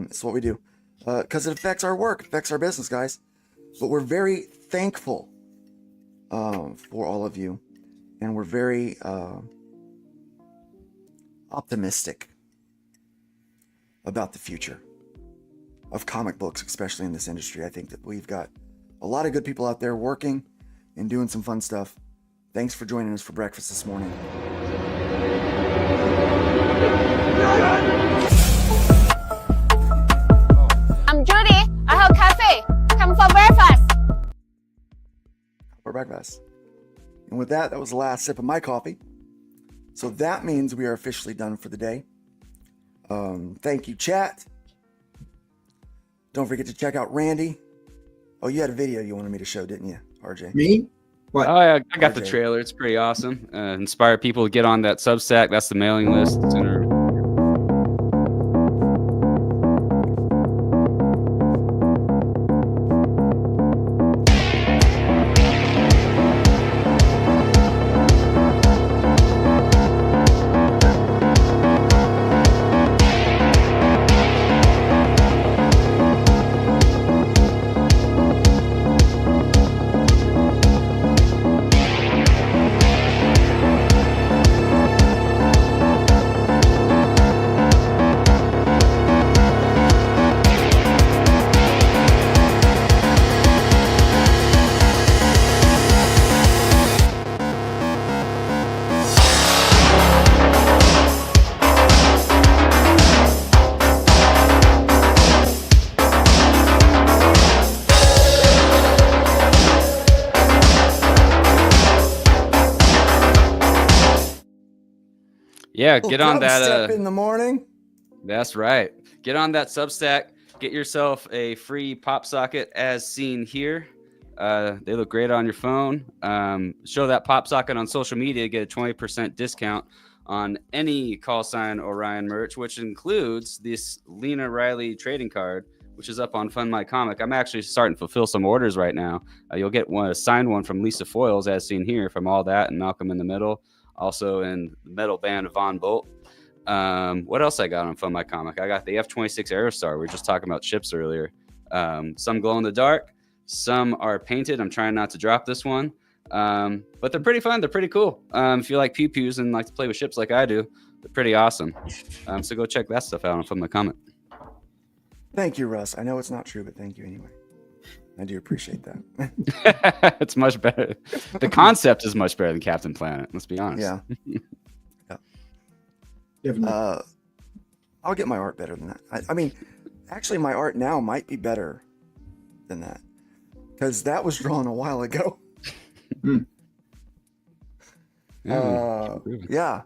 It's what we do. Because it affects our work, affects our business, guys. But we're very thankful for all of you. And we're very optimistic about the future of comic books, especially in this industry. I think that we've got a lot of good people out there working and doing some fun stuff. Thanks for joining us for breakfast this morning. I'm Judy. I have cafe. Come for breakfast. For breakfast. And with that was the last sip of my coffee. So that means we are officially done for the day. Thank you, chat. Don't forget to check out Randy. Oh, you had a video you wanted me to show, didn't you, RJ? Me? What? Oh, yeah, I got the trailer. It's pretty awesome. Inspire people to get on that Substack. That's the mailing list. Yeah, get on that. Step in the morning. That's right. Get on that Substack. Get yourself a free pop socket as seen here. They look great on your phone. Show that pop socket on social media. Get a 20% discount on any call sign Orion merch, which includes this Lena Riley trading card, which is up on Fund My Comic. I'm actually starting to fulfill some orders right now. You'll get a signed one from Lisa Foyles, as seen here, from All That and Malcolm in the Middle. Also in the metal band of Von Bolt. What else I got on Fund My Comic? I got the F-26 Aerostar. We were just talking about ships earlier. Some glow in the dark. Some are painted. I'm trying not to drop this one. But they're pretty fun. They're pretty cool. If you like pew-pews and like to play with ships like I do, they're pretty awesome. So go check that stuff out on Fund My Comic. Thank you, Russ. I know it's not true, but thank you anyway. I do appreciate that. It's much better. The concept is much better than Captain Planet. Let's be honest. Yeah. I'll get my art better than that. I mean, actually, my art now might be better than that because that was drawn a while ago. Yeah.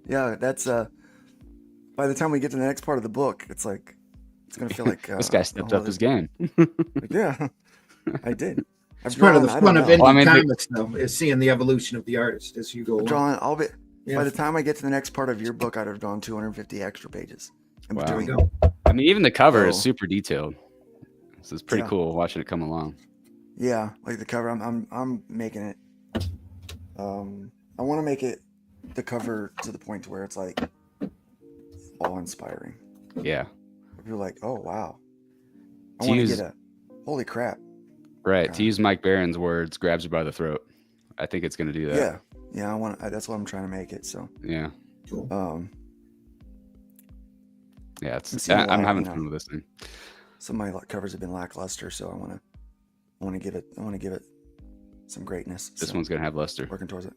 That's by the time we get to the next part of the book, it's like it's gonna feel like this guy stepped up his game. Yeah, I did. It's part of the fun of indie comics, though, is seeing the evolution of the artist as you go on. By the time I get to the next part of your book, I'd have drawn 250 extra pages. Wow. I mean, even the cover is super detailed. So it's pretty cool watching it come along. Yeah, like the cover, I'm making it. I want to make it the cover to the point to where it's like awe-inspiring. Yeah. You're like, oh wow, I want to get a holy crap. Right. To use Mike Barron's words, grabs you by the throat. I think it's going to do that. Yeah. That's what I'm trying to make it. So yeah. Cool. Yeah, I'm having fun with this thing. Some of my covers have been lackluster, so I want to give it some greatness. This one's gonna have luster. Working towards it.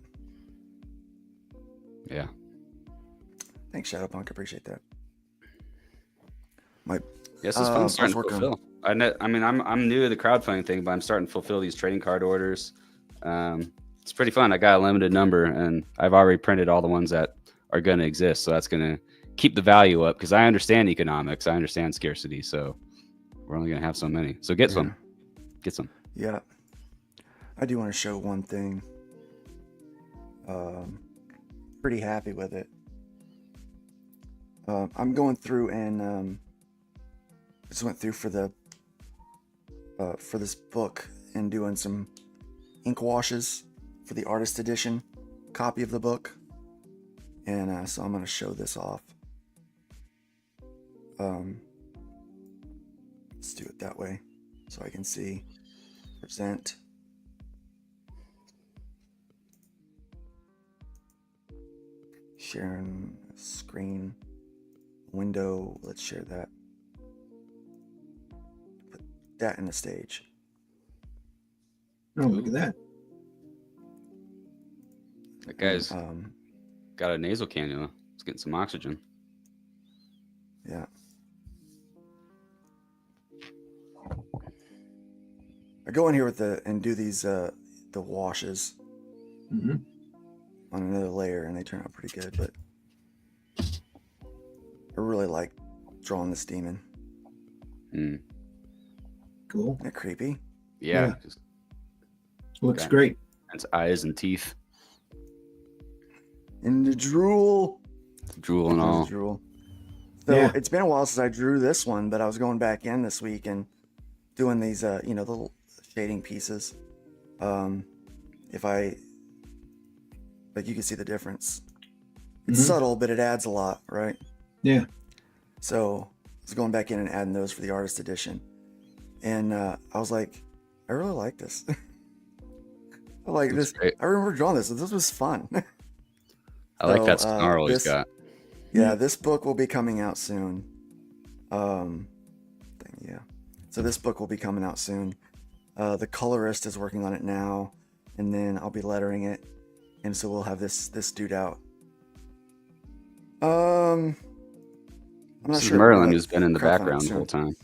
Yeah. Thanks, Shadowpunk. Appreciate that. Yes, it's fun starting to fulfill. I mean, I'm new to the crowdfunding thing, but I'm starting to fulfill these trading card orders. It's pretty fun. I got a limited number, and I've already printed all the ones that are going to exist. So that's going to keep the value up because I understand economics. I understand scarcity. So we're only going to have so many. So get some. Get some. Yeah. I do want to show one thing. Pretty happy with it. I'm going through and just went through for this book and doing some ink washes for the artist edition copy of the book, and so I'm going to show this off. Let's do it that way so I can see. Present. Sharing screen window. Let's share that. Put that in the stage. Oh, look at that. That guy's got a nasal cannula. He's getting some oxygen. Yeah. I go in here with and do these the washes on another layer, and they turn out pretty good. But I really like drawing this demon. Cool. Isn't that creepy? Yeah. Looks great. It's eyes and teeth. And the drool. Drool and all. Drool. So it's been a while since I drew this one, but I was going back in this week and doing these, little shading pieces. If I, like, you can see the difference. It's subtle, but it adds a lot, right? Yeah. So I was going back in and adding those for the artist edition. And I was like, I really like this. I like this. Great. I remember drawing this. This was fun. I like that snarl he's got. Yeah, this book will be coming out soon. So this book will be coming out soon. The colorist is working on it now, and then I'll be lettering it, and so we'll have this dude out. I'm not sure. Merlin, who's been in the background the whole time.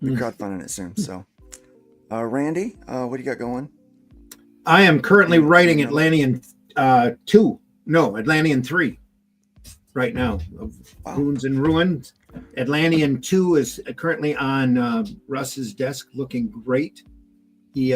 We're crowdfunding it soon. So, Randy, what do you got going? I am currently writing Atlantean 2. No, Atlantean 3. right now of Runes and Ruins. Atlantean 2 is currently on Russ's desk, looking great. He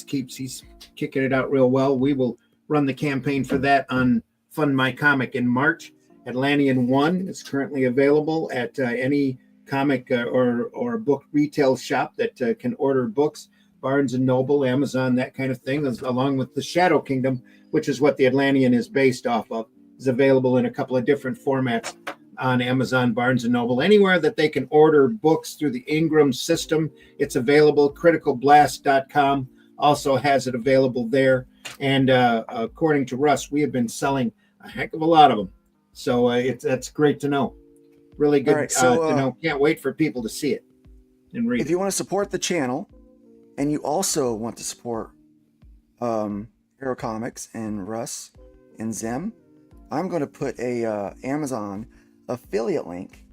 he's kicking it out real well. We will run the campaign for that on Fund My Comic in March. Atlantean 1 is currently available at any comic or book retail shop that can order books. Barnes and Noble, Amazon, that kind of thing, along with the Shadow Kingdom, which is what the Atlantean is based off of, is available in a couple of different formats on Amazon, Barnes and Noble, anywhere that they can order books through the Ingram system. It's available. CriticalBlast.com also has it available there. And according to Russ, we have been selling a heck of a lot of them. So that's great to know. Really good right, so, to know. Can't wait for people to see it and read it. If you want to support the channel, and you also want to support Hero Comics and Russ and Zim, I'm going to put a Amazon affiliate link.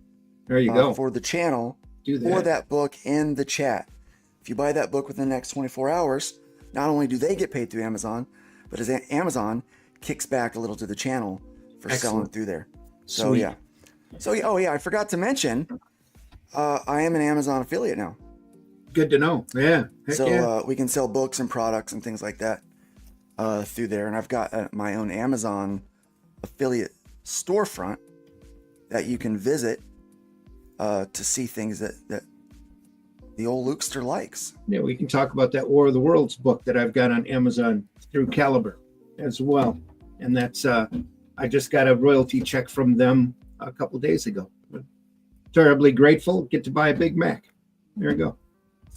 There you go. For the channel. Do that. For that book in the chat. If you buy that book within the next 24 hours, not only do they get paid through Amazon, but as Amazon kicks back a little to the channel for selling it through there. So Sweet. yeah. So oh yeah, I forgot to mention, I am an Amazon affiliate now. Good to know. Yeah. Heck So yeah. we can sell books and products and things like that through there. And I've got my own Amazon affiliate storefront that you can visit to see things that the old Lukester likes. Yeah, we can talk about that War of the Worlds book that I've got on Amazon through Caliber as well. And that's I just got a royalty check from them a couple of days ago. Terribly grateful. Get to buy a Big Mac. There you go.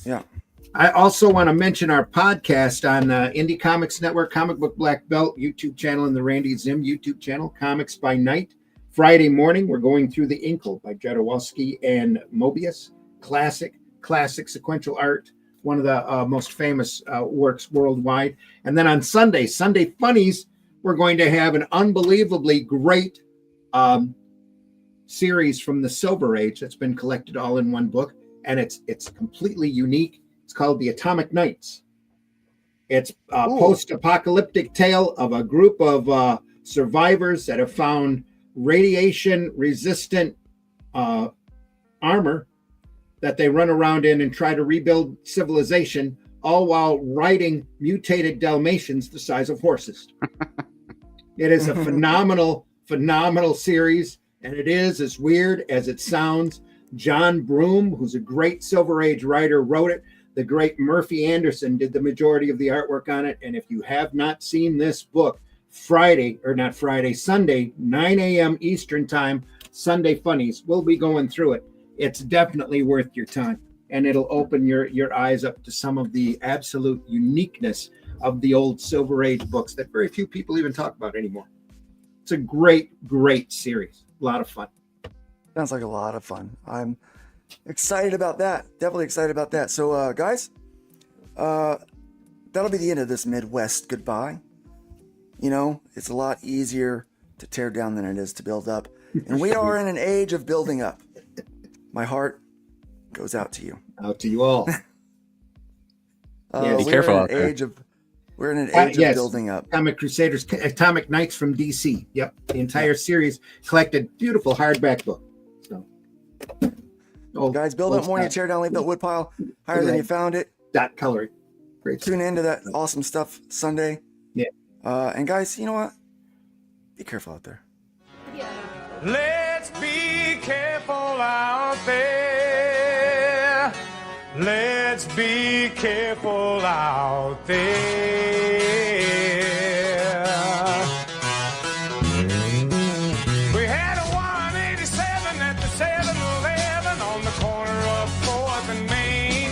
Yeah. I also want to mention our podcast on Indie Comics Network, Comic Book Black Belt YouTube channel, and the Randy Zim YouTube channel, Comics by Night. Friday morning, we're going through the Inkle by Jodorowsky and Mobius. Classic sequential art, one of the most famous works worldwide. And then on Sunday Funnies, we're going to have an unbelievably great series from the Silver Age that's been collected all in one book. And it's completely unique. It's called The Atomic Knights. It's a post-apocalyptic tale of a group of survivors that have found radiation-resistant armor that they run around in and try to rebuild civilization, all while riding mutated Dalmatians the size of horses. It is a phenomenal series, and it is as weird as it sounds. John Broome, who's a great Silver Age writer, wrote it. The great Murphy Anderson did the majority of the artwork on it. And if you have not seen this book, Sunday, 9 a.m. Eastern time, Sunday Funnies, we'll be going through it. It's definitely worth your time. And it'll open your eyes up to some of the absolute uniqueness of the old Silver Age books that very few people even talk about anymore. It's a great series. A lot of fun. Sounds like a lot of fun. I'm excited about that. Definitely excited about that. So, guys, that'll be the end of this Midwest goodbye. You know, it's a lot easier to tear down than it is to build up. And we are in an age of building up. My heart goes out to you. Out to you all. Be careful out there. We're in an age of building up. Comic Crusaders, Atomic Knights from DC. Yep. The entire series collected. Beautiful hardback book. So, guys, build up more than you tear down, leave that wood pile higher than you found it. Dot coloring. Great. Tune into that awesome stuff Sunday. Yeah. And guys, you know what? Be careful out there. Let's be careful out there. Let's be careful out there. We had a 187 at the 7-Eleven on the corner of 4th and Main.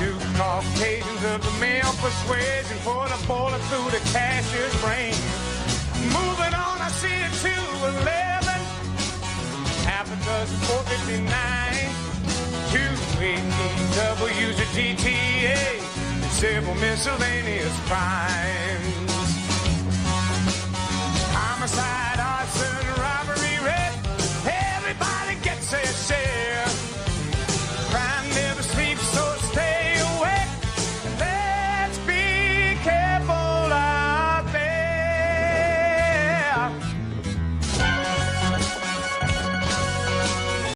2 Caucasians of the male persuasion put a bullet through the cashier's brain. Moving on, I see it 211, half a dozen 459, 2 ADWs at GTA, several miscellaneous crimes. Homicide.